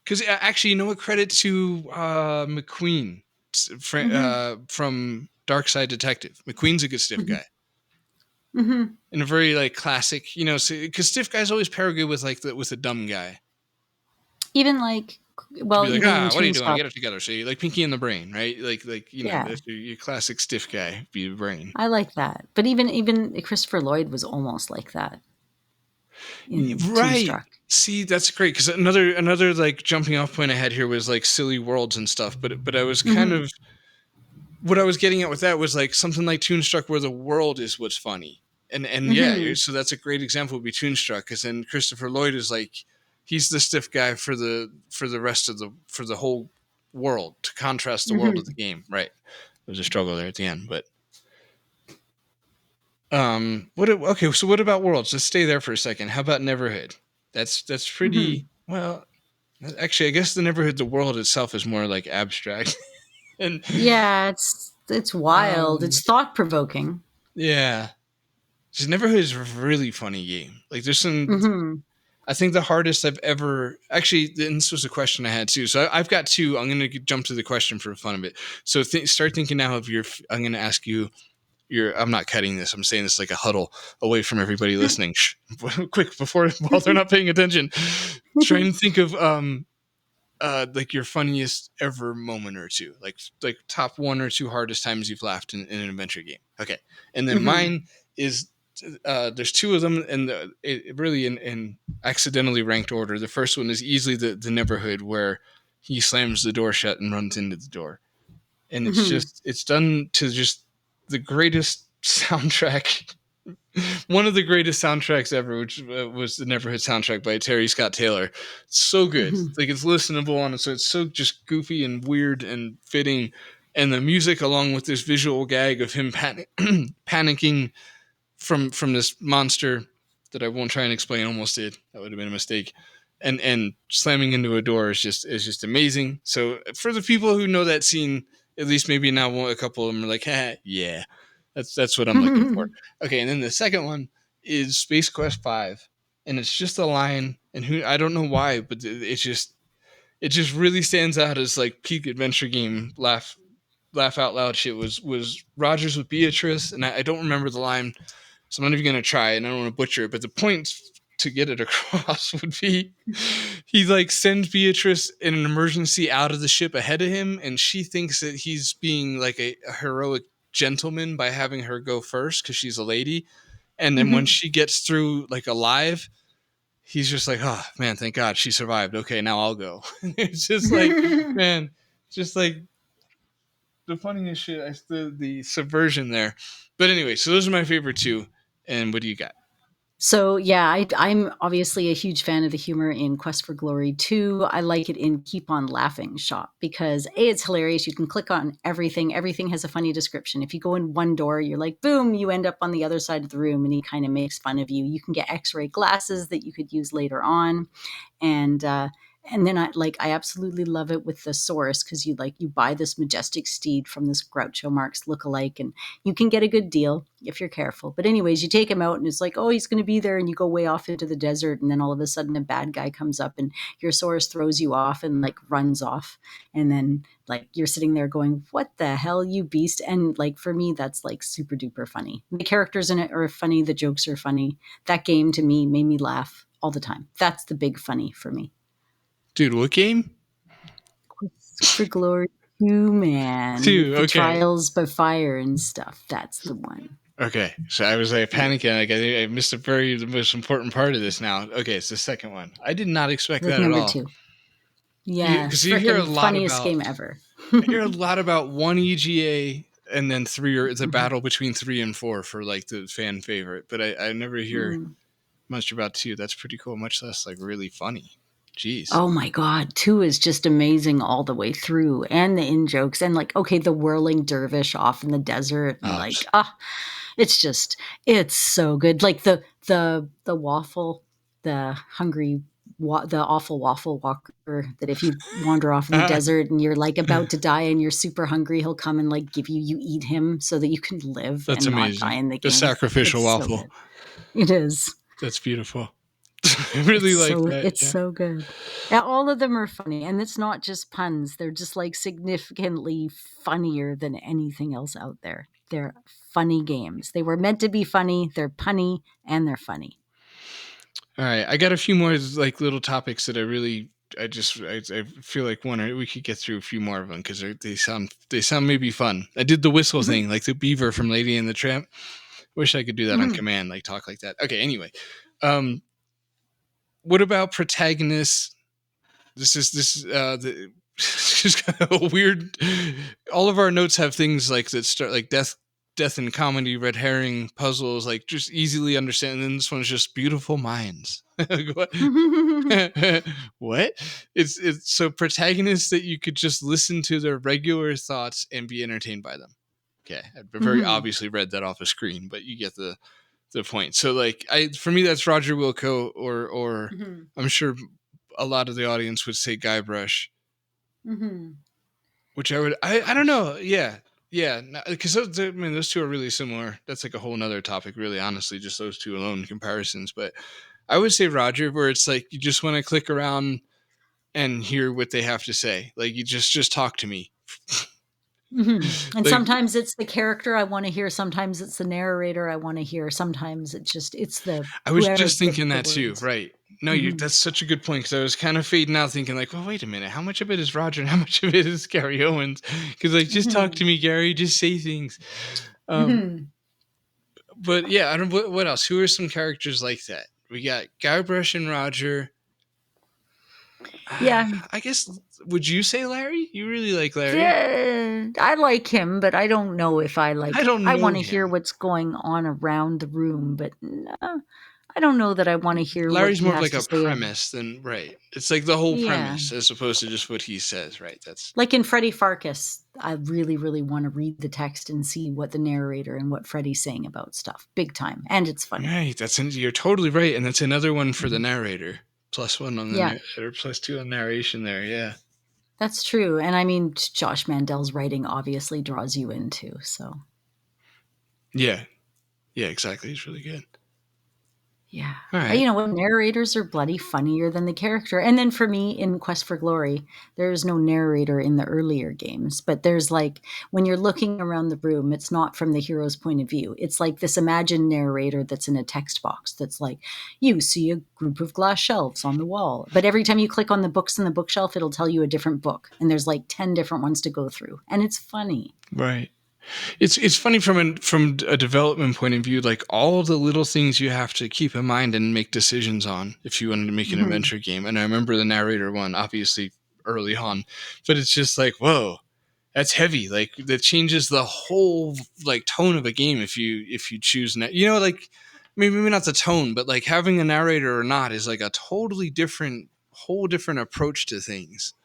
Because actually, you know what? Credit to McQueen from Dark Side Detective. McQueen's a good stiff guy. Mm-hmm. And a very like classic, because stiff guys always pair good with with a dumb guy. Even like, To well, be like, even in what are you doing? Toonstruck. Get it together. So you like Pinky in the Brain, right? Yeah, That's your classic stiff guy, be the brain. I like that. But even Christopher Lloyd was almost like that in Right. Toonstruck. See, that's great because another like jumping off point I had here was like silly worlds and stuff. But I was kind Mm-hmm. of what I was getting at with that was like something like Toonstruck where the world is what's funny. And yeah, Mm-hmm. so that's a great example would be Toonstruck because then Christopher Lloyd is like he's the stiff guy for the rest of the whole world to contrast the world of the Mm-hmm. game. Right. There was a struggle there at the end, but okay, so what about worlds? Let's stay there for a second. How about Neverhood? That's Mm-hmm. pretty well. Actually, I guess the Neverhood, the world itself is more like abstract, and Yeah, it's wild. It's um, thought provoking. yeah, just Neverhood is a really funny game. Like there's some. Mm-hmm. I think the hardest I've ever actually. And this was a question I had too. So I've got two. I'm going to jump to the question for the fun of it. So start thinking now of your. I'm going to ask you. I'm not cutting this. I'm saying this like a huddle away from everybody listening. Shh, quick while they're not paying attention. Try and think of like your funniest ever moment or two, like top one or two hardest times you've laughed in an adventure game. Okay, and then Mm-hmm. mine is there's two of them, and it really in accidentally ranked order. The first one is easily the Neverhood where he slams the door shut and runs into the door, and Mm-hmm. it's done to just the greatest soundtrack, one of the greatest soundtracks ever, which was the Neverhood soundtrack by Terry Scott Taylor. It's so good, Mm-hmm. like it's listenable on it, so it's so just goofy and weird and fitting, and the music along with this visual gag of him panicking from this monster that I won't try and explain. Almost did. That would have been a mistake. And slamming into a door is just amazing. So for the people who know that scene, at least maybe now a couple of them are like, yeah, that's what I'm looking for. Okay, and then the second one is Space Quest 5, and it's just a line, and who I don't know why, but it just really stands out as like peak adventure game laugh out loud shit. Was Rogers with Beatrice, and I don't remember the line, so I'm not even going to try, and I don't want to butcher it, but the point to get it across would be he like sends Beatrice in an emergency out of the ship ahead of him, and she thinks that he's being like a heroic gentleman by having her go first because she's a lady. And then when Mm-hmm. she gets through like alive, he's just like, oh man, thank God she survived. Okay, now I'll go. It's just like, man, just like the funniest shit. The subversion there. But anyway, so those are my favorite two. And what do you got? So yeah, I'm obviously a huge fan of the humor in Quest for Glory 2. I like it in Keep on Laughing Shop because A, it's hilarious. You can click on everything. Everything has a funny description. If you go in one door, you're like, boom, you end up on the other side of the room and he kind of makes fun of you. You can get x-ray glasses that you could use later on. And then I absolutely love it with the source because you buy this majestic steed from this Groucho Marx lookalike and you can get a good deal if you're careful. But anyways, you take him out and it's like, oh, he's going to be there, and you go way off into the desert, and then all of a sudden a bad guy comes up and your source throws you off and like runs off, and then like you're sitting there going, what the hell, you beast? And like for me, that's like super duper funny. The characters in it are funny, the jokes are funny. That game to me made me laugh all the time. That's the big funny for me. Dude, what game? Quest for Glory 2, man. Two. The Okay. trials by fire and stuff. That's the one. Okay. So I was like panicking. Like I missed the most important part of this now. Okay, it's the second one. I did not expect That's that at number all. 2. Yeah, Because you hear a freaking lot funniest about game ever. I hear a lot about one EGA and then three, or the Mhm. battle between 3 and 4 for like the fan favorite. But I never hear Mm. much about 2. That's pretty cool. Much less like really funny. Jeez. Oh my God, 2 is just amazing all the way through, and the in jokes, and like, okay, the whirling dervish off in the desert, and Oh, like, it's so good. Like the waffle, the hungry the awful waffle walker that if you wander off in the desert and you're like about to die and you're super hungry, he'll come and like you eat him so that you can live That's and amazing. not die in the game. The sacrificial It's waffle. So good. It is. That's beautiful. I really like that. It's so good. Yeah, all of them are funny, and it's not just puns. They're just like significantly funnier than anything else out there. They're funny games. They were meant to be funny. They're punny and they're funny. All right, I got a few more like little topics that I feel like we could get through a few more of them because they sound maybe fun. I did the whistle thing, like the beaver from Lady and the Tramp. Wish I could do that on command, like talk like that. Okay, anyway, what about protagonists? This is just kind of a weird. All of our notes have things like that start like death and comedy, red herring, puzzles, like just easily understand. And then this one's just beautiful minds. What? What? It's so protagonists that you could just listen to their regular thoughts and be entertained by them. Okay, I very obviously read that off a screen, but you get the point. So like for me that's Roger Wilco or I'm sure a lot of the audience would say Guybrush. Which I don't know. Yeah, because those two are really similar. That's like a whole nother topic, really. Honestly, just those two alone comparisons. But I would say Roger, where it's like you just want to click around and hear what they have to say. Like you just talk to me. And like, sometimes it's the character I want to hear. Sometimes it's the narrator I want to hear. Sometimes it's the. I was just thinking that too. Right. No, that's such a good point because I was kind of fading out thinking like, well, wait a minute. How much of it is Roger and how much of it is Gary Owens? Because like, just talk to me, Gary. Just say things. But yeah, I don't. What else? Who are some characters like that? We got Guybrush and Roger. Yeah. I guess. Would you say Larry? You really like Larry? Yeah, I like him, but I don't know if I like. I want to hear him. what's going on around the room, but I don't know that I want to hear. Larry's what more he of has like to a say. premise than right. It's like the whole premise as opposed to just what he says. Right. That's like in Freddie Farkas. I really, really want to read the text and see what the narrator and what Freddie's saying about stuff. Big time, and it's funny. Right. You're totally right, and that's another one for the narrator. +1 on the or +2 on narration there. Yeah. That's true. And I mean, Josh Mandel's writing obviously draws you in too. So. Yeah. Yeah, exactly. He's really good. Yeah. All right. You know what? Narrators are bloody funnier than the character. And then for me, in Quest for Glory, there's no narrator in the earlier games. But there's like, when you're looking around the room, it's not from the hero's point of view. It's like this imagined narrator that's in a text box that's like, you see a group of glass shelves on the wall. But every time you click on the books in the bookshelf, it'll tell you a different book. And there's like 10 different ones to go through. And it's funny. Right. It's funny from a development point of view, like all of the little things you have to keep in mind and make decisions on if you wanted to make an adventure game. And I remember the narrator one, obviously early on, but it's just like, whoa, that's heavy. Like that changes the whole like tone of a game if you choose like maybe not the tone, but like having a narrator or not is like a totally different approach to things.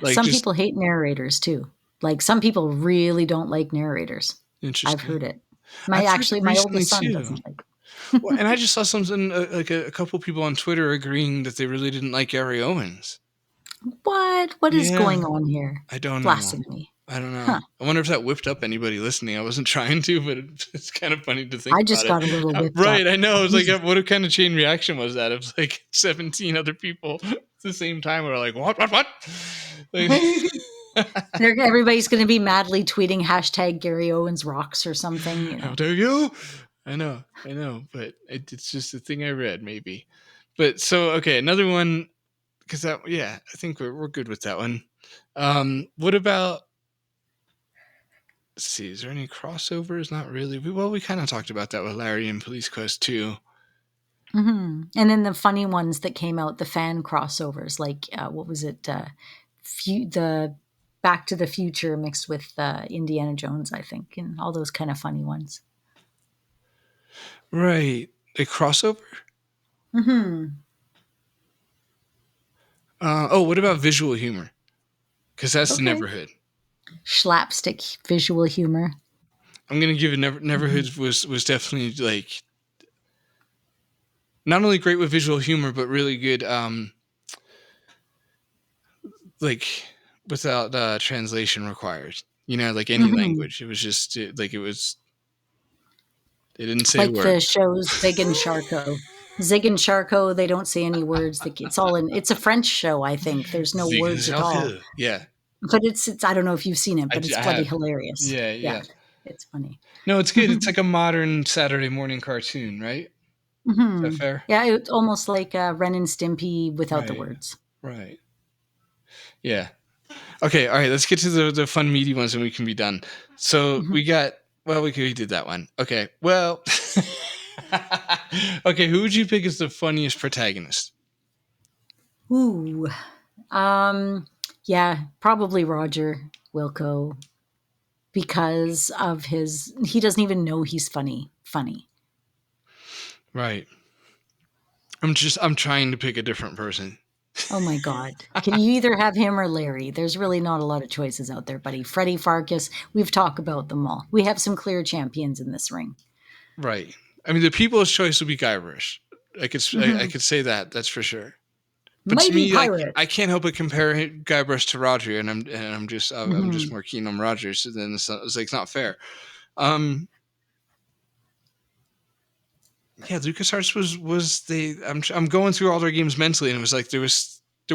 Like some people hate narrators too. Like some people really don't like narrators. Interesting. I've heard it. My oldest son doesn't like it. Well, and I just saw something like a couple people on Twitter agreeing that they really didn't like Gary Owens. What is going on here? I don't know. Blasphemy. I don't know. Huh. I wonder if that whipped up anybody listening. I wasn't trying to, but it's kind of funny to think I just got a little whipped right, up. I know. It was like, what kind of chain reaction was that? It was like 17 other people at the same time were like, what? Like, everybody's going to be madly tweeting #, Gary Owens rocks or something. You know? How dare you? I know, but it's just a thing I read, maybe. But so, okay, another one, because I think we're good with that one. What about? Let's see, is there any crossovers? Not really. We kind of talked about that with Larry and Police Quest 2. And then the funny ones that came out, the fan crossovers, like what was it? The Back to the Future mixed with Indiana Jones, I think, and all those kind of funny ones. Right. A crossover? What about visual humor? Because that's the Neverhood. Slapstick visual humor. I'm going to give it Neverhood was definitely like not only great with visual humor, but really good like without translation required. Like any language. It was just like it was. They didn't say a Like word. the shows Zig and Charco. Zig and Charco, they don't say any words. It's a French show, I think. There's no words at all. Yeah, But it's I don't know if you've seen it, but it's I bloody have. hilarious. Yeah, Yeah, yeah. it's funny. No, it's good. It's like a modern Saturday morning cartoon, right? Is that fair? Yeah, it's almost like Ren and Stimpy without the Right. words. Right. Yeah. Okay. All right. Let's get to the fun, meaty ones, and we can be done. So we got. Well, we did that one. Okay. Well. Okay. Who would you pick as the funniest protagonist? Ooh. Yeah, probably Roger Wilco, because of he doesn't even know he's funny. Right. I'm trying to pick a different person. Oh my God. Can you either have him or Larry? There's really not a lot of choices out there, buddy. Freddie Farkas, we've talked about them all. We have some clear champions in this ring. Right. I mean, the people's choice would be Guybrush. I could say that. That's for sure. But Mighty to me, Pirate. I can't help but compare Guybrush to Roger, and I'm just more keen on Roger. So then it's like it's not fair. Yeah, LucasArts was they. I'm going through all their games mentally, and it was like there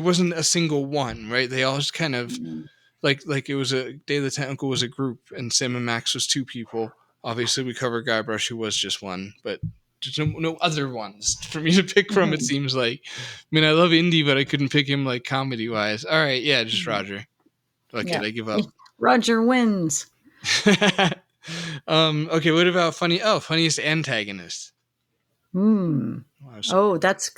wasn't a single one, right? They all just kind of like it was a Day of the Tentacle was a group, and Sam and Max was two people. Obviously, we covered Guybrush, who was just one, but there's no other ones for me to pick from. It seems like. I mean, I love Indy, but I couldn't pick him like comedy wise. All right, yeah, just Roger. Fuck it, I give up. Roger wins. Okay, what about funniest antagonist? Oh, that's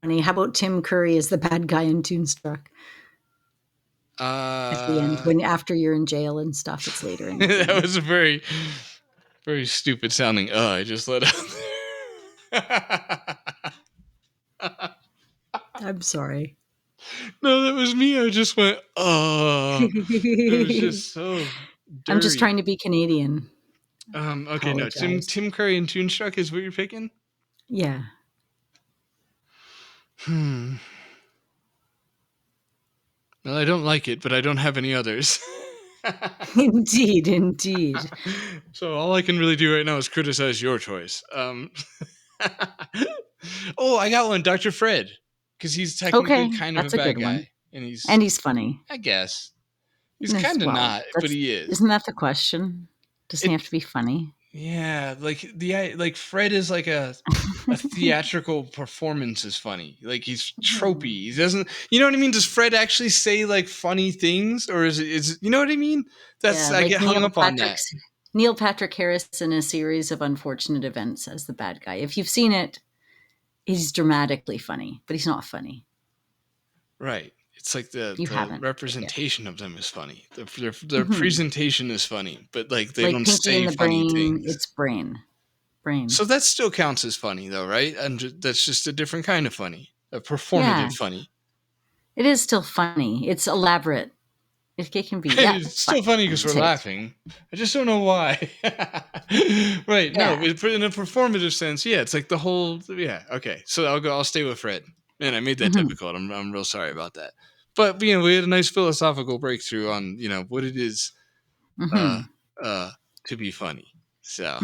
funny. How about Tim Curry as the bad guy in Toonstruck? At the end, after you're in jail and stuff, it's later in the game. That was a very, very stupid sounding. I just let out. I'm sorry. No, that was me. I just went. It was just so. Dirty. I'm just trying to be Canadian. Okay, no. Tim Curry and Toonstruck is what you're picking. Yeah. Well, I don't like it, but I don't have any others. Indeed. So all I can really do right now is criticize your choice. Oh, I got one, Dr. Fred, because he's technically kind of a bad guy, and he's funny. I guess he's kind of not, but he is. Isn't that the question? Doesn't he have to be funny? Yeah, like Fred is like a theatrical performance is funny. Like he's tropey. He doesn't, you know what I mean? Does Fred actually say like funny things, or is it you know what I mean? That's I get hung up on that. Neil Patrick Harris in A Series of Unfortunate Events as the bad guy. If you've seen it, he's dramatically funny, but he's not funny. Right. It's like the representation of them is funny. Their presentation is funny, but like they don't say funny things. It's brain. So that still counts as funny, though, right? And that's just a different kind of funny, a performative funny. It is still funny. It's elaborate. It can be. It's still funny because we're laughing. I just don't know why. Right? Yeah. No, in a performative sense, yeah. It's like the whole. Yeah. Okay. So I'll stay with Fred. Man, I made that difficult. I'm real sorry about that. But we had a nice philosophical breakthrough on what it is to be funny. So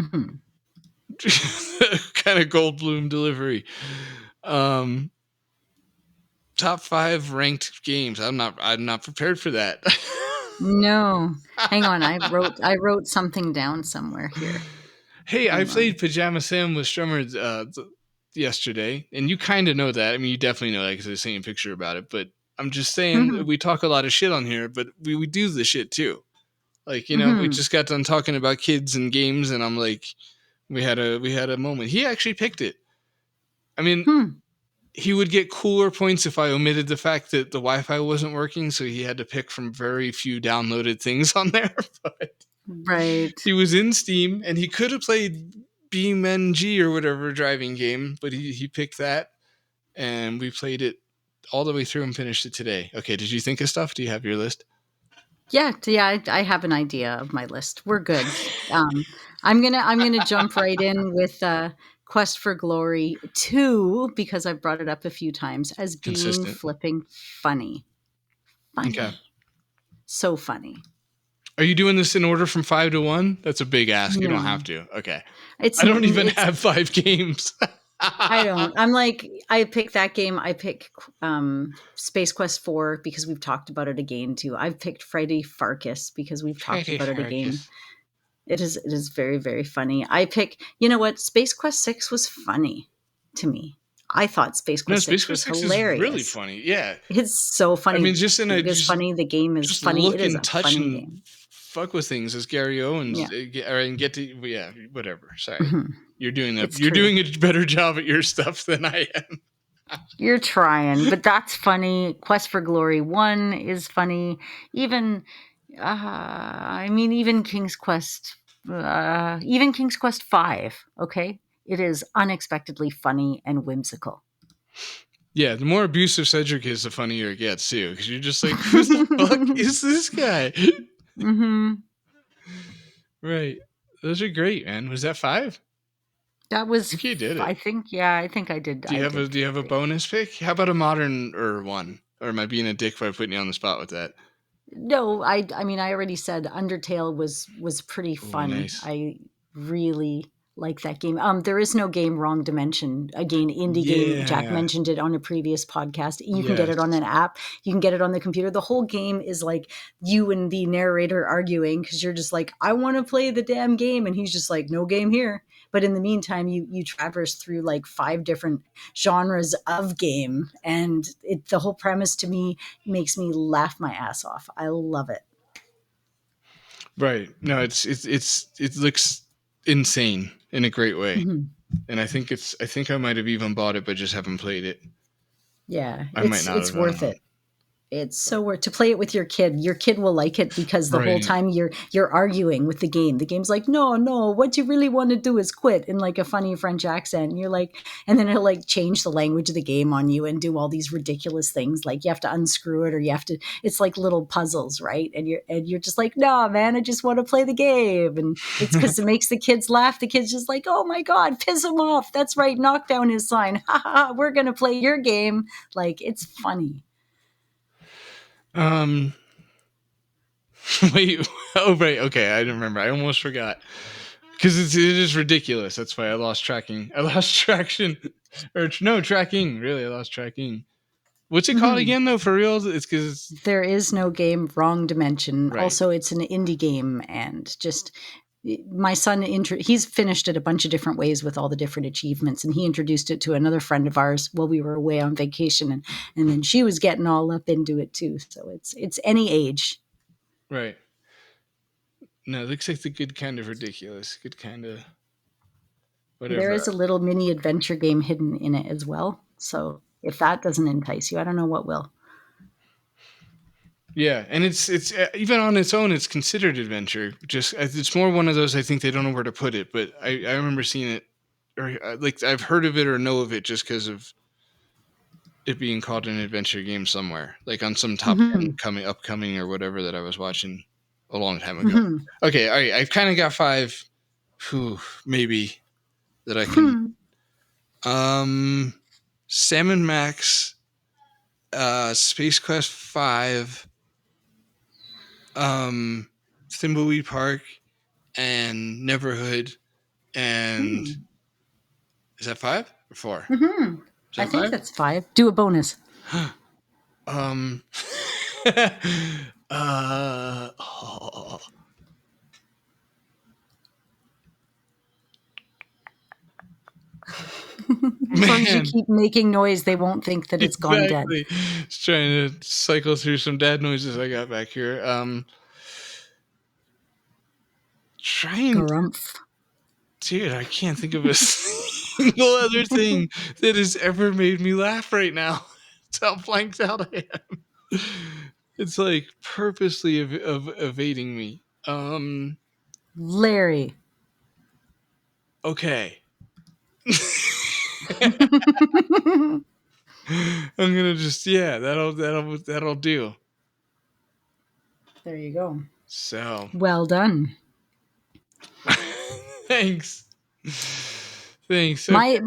kind of Goldblum delivery. Top 5 ranked games. I'm not prepared for that. No, hang on. I wrote something down somewhere here. Hey, I played Pajama Sam with Strummer yesterday, and you kind of know that. I mean, you definitely know that because I sent you a picture about it. But I'm just saying we talk a lot of shit on here, but we do the shit too. Like we just got done talking about kids and games, and I'm like, we had a moment. He actually picked it. I mean. He would get cooler points if I omitted the fact that the Wi-Fi wasn't working, so he had to pick from very few downloaded things on there. But he was in Steam, and he could have played Mangia or whatever driving game, but he picked that, and we played it all the way through and finished it today. Okay, did you think of stuff? Do you have your list? Yeah, I have an idea of my list. We're good. I'm gonna jump right in with Quest for Glory 2, because I've brought it up a few times as being flipping funny. funny. Okay. So funny. Are you doing this in order from 5 to 1? That's a big ask. You don't No. have to. Okay. It's I don't even it's have 5 games. I don't. I'm like, I pick that game. I pick Space Quest 4 because we've talked about it again too. I've picked Freddy Farkas because we've talked Freddy about it again. Farkas. It is very, very funny. I pick, you know what? Space Quest 6 was funny to me. I thought Space No, Quest Space 6 Quest was 6 is really hilarious. funny. Yeah. It's so funny. I mean, just in a It is funny. The game is just funny. It look is and a touch funny and game. fuck with things as Gary Owens Yeah. and get to whatever. Sorry. Mhm. You're doing It's you're true. doing a better job at your stuff than I am. You're trying, but that's funny. Quest for Glory 1 is funny. Even even King's Quest 5, okay? It is unexpectedly funny and whimsical. Yeah, the more abusive Cedric is, the funnier it gets too. Because you're just like, who the fuck is this guy? Mm-hmm. Right. Those are great, man. Was that 5? That was, I think you did it. I think I did. Do you have a bonus pick? How about a modern or one? Or am I being a dick by putting you on the spot with that? No, I mean, I already said Undertale was pretty Oh, fun. nice. I really like that game. There is no game Wrong Dimension. Again, indie game. Jack Yeah. mentioned it on a previous podcast. You can get Yes. it on an app. You can get it on the computer. The whole game is like you and the narrator arguing because you're just like, I want to play the damn game, and he's just like, no game here. But in the meantime, you traverse through like 5 different genres of game, and the whole premise to me makes me laugh my ass off. I love it. Right. No, it looks insane in a great way. Mhm. And I think I might have even bought it but just haven't played it. Yeah, I might not it's have. I don't worth know. it. It's so worth to play it with your kid. Your kid will like it because the whole Right. time you're arguing with the game. The game's like, no, what you really want to do is quit in like a funny French accent. And you're like, and then it'll like change the language of the game on you and do all these ridiculous things. Like you have to unscrew it or you have to. It's like little puzzles, right? And you're just like, no, man, I just want to play the game. And it's because it makes the kids laugh. The kids just like, oh my god, piss them off. That's right, knock down his sign. Ha ha. We're gonna play your game. Like it's funny. Wait. Oh, right. Okay, I didn't remember. I almost forgot. Because it is ridiculous. That's why I lost tracking. I lost traction. Or no, tracking. Really, I lost tracking. What's it called again, though, for real? It's because... There is no game Wrong Dimension. Right. Also, it's an indie game, and just my son he's finished it a bunch of different ways with all the different achievements, and he introduced it to another friend of ours while we were away on vacation, and then she was getting all up into it too. So it's any age. Right. No, it looks like the good kind of ridiculous. Good kind of... whatever. There is a little mini adventure game hidden in it as well. So if that doesn't entice you, I don't know what will. Yeah, and it's even on its own, it's considered adventure. Just it's more one of those. I think they don't know where to put it, but I remember seeing it, or like I've heard of it or know of it just because of it being called an adventure game somewhere, like on some top 10 upcoming or whatever that I was watching a long time ago. Okay, all right, I've kind of got 5, maybe that I can. Salmon Max, Space Quest 5. Thimbleweed Park and Neverhood and is that 5 or 4? Is that I think 5? that's 5. Do a bonus. um As long as you man, keep making noise, they won't think that it's gone dead. exactly. Just trying to cycle through some dad noises I got back here. Trying Grumph. Dude, I can't think of a single other thing that has ever made me laugh right now. That's how blanked out I am. It's like purposely evading me. Larry. Okay. I'm gonna just that'll do. There you go. So Well done. thanks. Okay.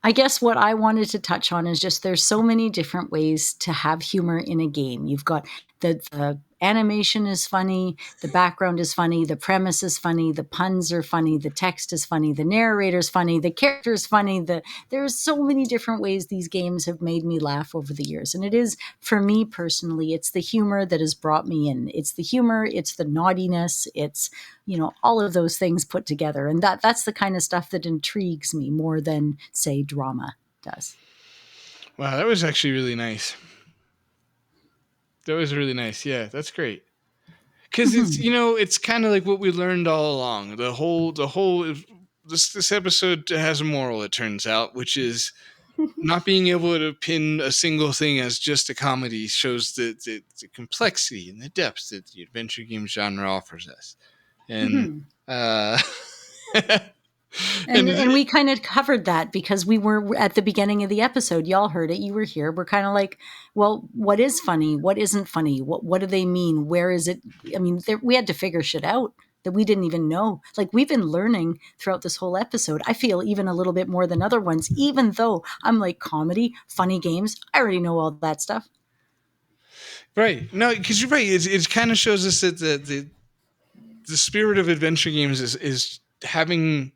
I guess what I wanted to touch on is just there's so many different ways to have humor in a game. You've got the animation is funny, the background is funny, the premise is funny, the puns are funny, the text is funny, the narrator's funny, the character's funny. There's so many different ways these games have made me laugh over the years. And it is, for me personally, it's the humor that has brought me in. It's the humor, it's the naughtiness, it's, all of those things put together. And that's the kind of stuff that intrigues me more than, say, drama does. Wow, that was actually really nice. That was really nice. Yeah, that's great. Because it's kind of like what we learned all along. This episode has a moral, it turns out, which is not being able to pin a single thing as just a comedy shows the complexity and the depth that the adventure game genre offers us. And And we kind of covered that because we were at the beginning of the episode. Y'all heard it. You were here. We're kind of like, well, what is funny? What isn't funny? What do they mean? Where is it? I mean, we had to figure shit out that we didn't even know. Like, we've been learning throughout this whole episode. I feel even a little bit more than other ones, even though I'm like comedy, funny games. I already know all that stuff. Right. No, because you're right. It kind of shows us that the spirit of adventure games is having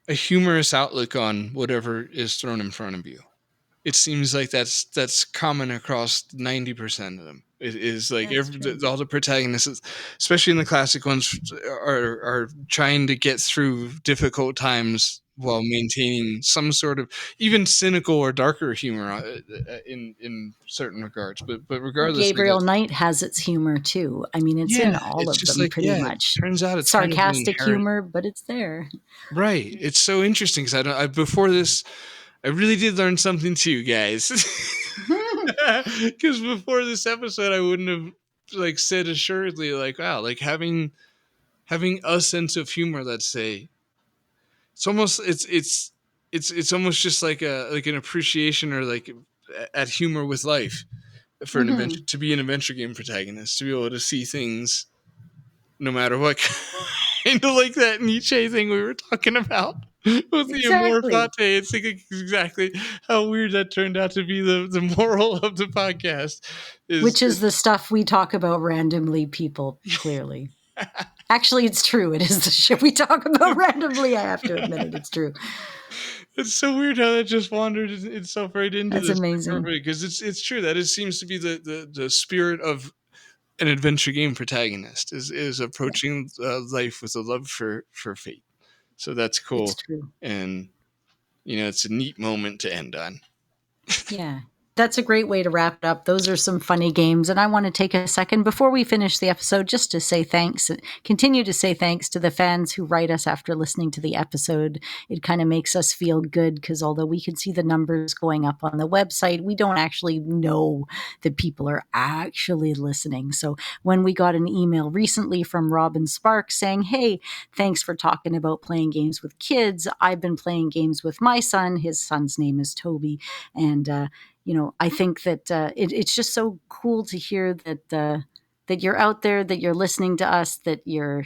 a humorous outlook on whatever is thrown in front of you. It seems like that's common across 90% of them. It is like all the protagonists, especially in the classic ones, are trying to get through difficult times while maintaining some sort of even cynical or darker humor in certain regards. But regardless, Gabriel Knight has its humor too. I mean, it's in all of them pretty much. Turns out it's sarcastic kind of humor, but it's there. Right. It's so interesting because before this, I really did learn something too, guys. Because before this episode, I wouldn't have said assuredly wow, having a sense of humor. Let's say it's almost it's almost just like an appreciation or at humor with life for an adventure, to be an adventure game protagonist, to be able to see things no matter what. Kind of like that Nietzsche thing we were talking about with the amor fati. It's exactly how weird that turned out to be the moral of the podcast. Which is the stuff we talk about randomly, people, clearly. Actually, it's true. It is the shit we talk about randomly. I have to admit it. It's true. It's so weird how that just wandered itself right into this. That's amazing. Because it's true that it seems to be the spirit of an adventure game protagonist is approaching life with a love for fate. So that's cool. It's true. And, it's a neat moment to end on. Yeah. That's a great way to wrap it up. Those are some funny games. And I want to take a second before we finish the episode just to say thanks, continue to say thanks to the fans who write us after listening to the episode. It kind of makes us feel good because although we can see the numbers going up on the website, we don't actually know that people are actually listening. So when we got an email recently from Robin Sparks saying, hey, thanks for talking about playing games with kids. I've been playing games with my son. His son's name is Toby. And, I think that it's just so cool to hear that you're out there, that you're listening to us, that you're,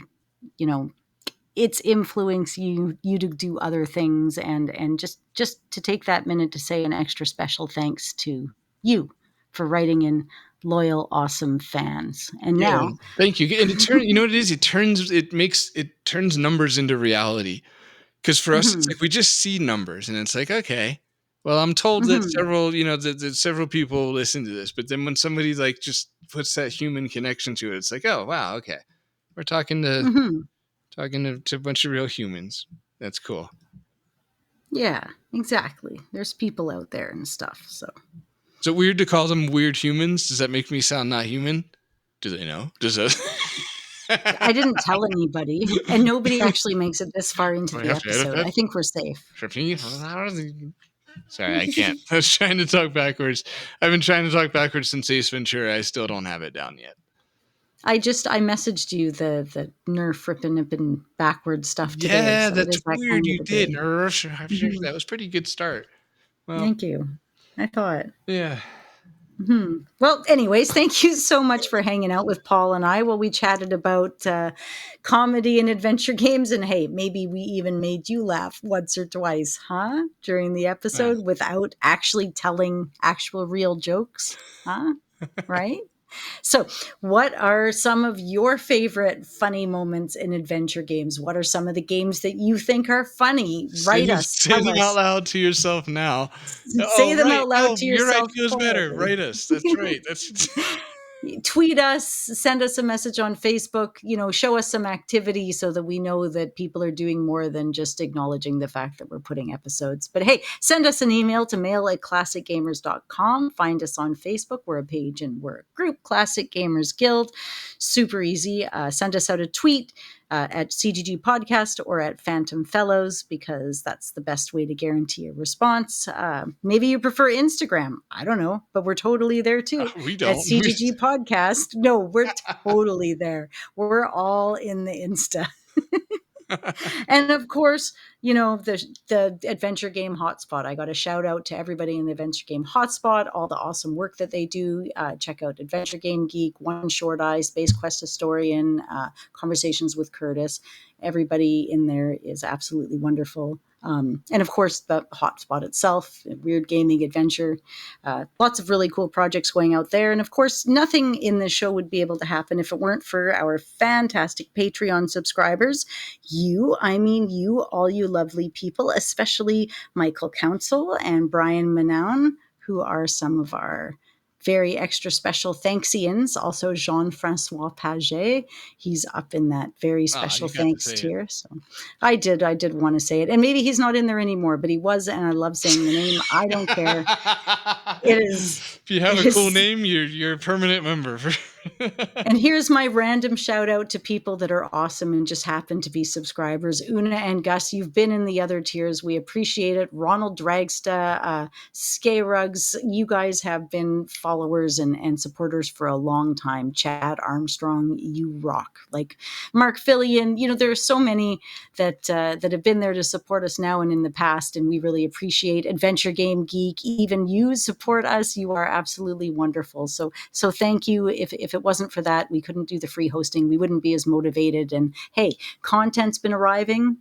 it's influencing you to do other things, and just to take that minute to say an extra special thanks to you for writing in loyal, awesome fans. And now, thank you. And you know what it is? It turns numbers into reality. Because for us, it's like we just see numbers, and it's like, okay. Well, I'm told that several, that several people listen to this, but then when somebody just puts that human connection to it, it's like, oh wow, okay, we're talking to a bunch of real humans. That's cool. Yeah, exactly. There's people out there and stuff. So is it weird to call them weird humans? Does that make me sound not human? Do they know? Does that? I didn't tell anybody, and nobody actually makes it this far into the episode. I think we're safe. Sorry, I can't. I was trying to talk backwards. I've been trying to talk backwards since Ace Ventura. I still don't have it down yet. I messaged you the nerf ripping nipping backward stuff today. Yeah, so that's weird. You did. That was pretty good start. Well, thank you. I thought. Yeah. Well, anyways, thank you so much for hanging out with Paul and I while we chatted about comedy and adventure games. And hey, maybe we even made you laugh once or twice, huh? During the episode without actually telling actual real jokes, huh? Right? So, what are some of your favorite funny moments in adventure games? What are some of the games that you think are funny? Write us, Say tell them out us. loud to yourself now. Say Oh, them right. out loud No, to your yourself idea is better. quietly. Write us. That's right. That's Tweet us, send us a message on Facebook, show us some activity so that we know that people are doing more than just acknowledging the fact that we're putting episodes. But hey, send us an email to mail@classicgamers.com. Find us on Facebook. We're a page and we're a group, Classic Gamers Guild. Super easy. Send us out a tweet at CGG Podcast or at Phantom Fellows, because that's the best way to guarantee a response. Maybe you prefer Instagram. I don't know, but we're totally there too. we At don't. CGG Podcast. No, we're totally there. We're all in the Insta. And of course, the adventure game hotspot. I got a shout out to everybody in the adventure game hotspot, all the awesome work that they do. Check out Adventure Game Geek, One Short Eye, Space Quest Historian, Conversations with Curtis. Everybody in there is absolutely wonderful. And of course, the hotspot itself, Weird Gaming Adventure. Lots of really cool projects going out there. And of course, nothing in this show would be able to happen if it weren't for our fantastic Patreon subscribers. You, all you lovely people, especially Michael Council and Brian Manown, who are some of our very extra special thanksians. Also, Jean-Francois Paget. He's up in that very special thanks tier. So I did want to say it. And maybe he's not in there anymore, but he was, and I love saying the name. I don't care. It is. If you have a cool name, you're a permanent member. And here's my random shout out to people that are awesome and just happen to be subscribers. Una and Gus, you've been in the other tiers. We appreciate it. Ronald Dragsta, Skay Rugs, you guys have been followers and supporters for a long time. Chad Armstrong, you rock. Like Mark Fillion, there are so many that have been there to support us now and in the past, and we really appreciate. Adventure Game Geek, even you support us. You are absolutely wonderful. So thank you. If it wasn't for that, we couldn't do the free hosting. We wouldn't be as motivated. And hey, content's been arriving.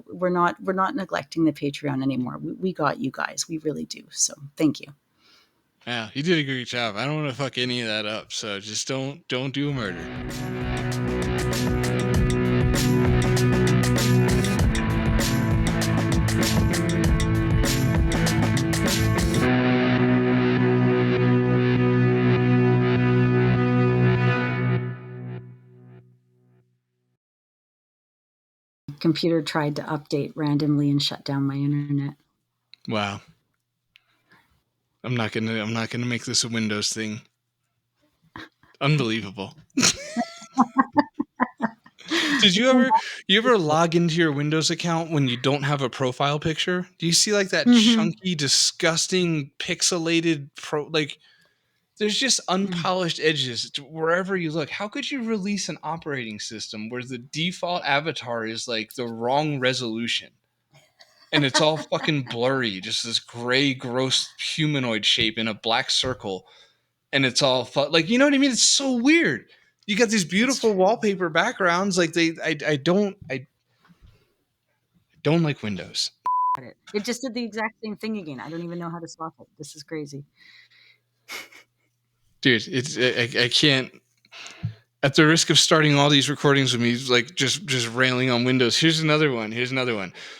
We're not neglecting the Patreon anymore. We got you guys. We really do. So thank you. Yeah, you did a great job. I don't want to fuck any of that up. So just don't do a murder. Computer tried to update randomly and shut down my internet. Wow. I'm not gonna make this a Windows thing. Unbelievable. Did you ever log into your Windows account when you don't have a profile picture? Do you see like that chunky, disgusting, pixelated there's just unpolished edges wherever you look. How could you release an operating system where the default avatar is like the wrong resolution? And it's all fucking blurry, just this gray, gross humanoid shape in a black circle. And it's all you know what I mean? It's so weird. You got these beautiful wallpaper backgrounds. Like I don't like Windows. It just did the exact same thing again. I don't even know how to stop it. This is crazy. Dude, I can't. At the risk of starting all these recordings with me, like just railing on Windows, here's another one.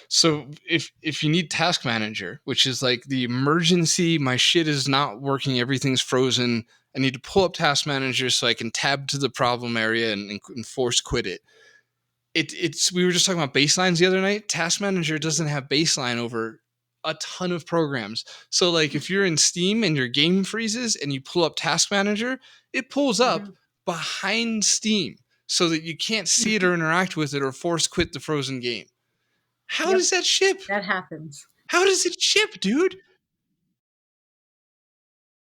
So if you need Task Manager, which is like the emergency, my shit is not working, everything's frozen, I need to pull up Task Manager so I can tab to the problem area and force quit it. It's we were just talking about baselines the other night. Task Manager doesn't have baseline over a ton of programs. So like if you're in Steam and your game freezes and you pull up Task Manager, it pulls up behind Steam so that you can't see it or interact with it or force quit the frozen game. How does that ship? That happens. How does it ship, dude?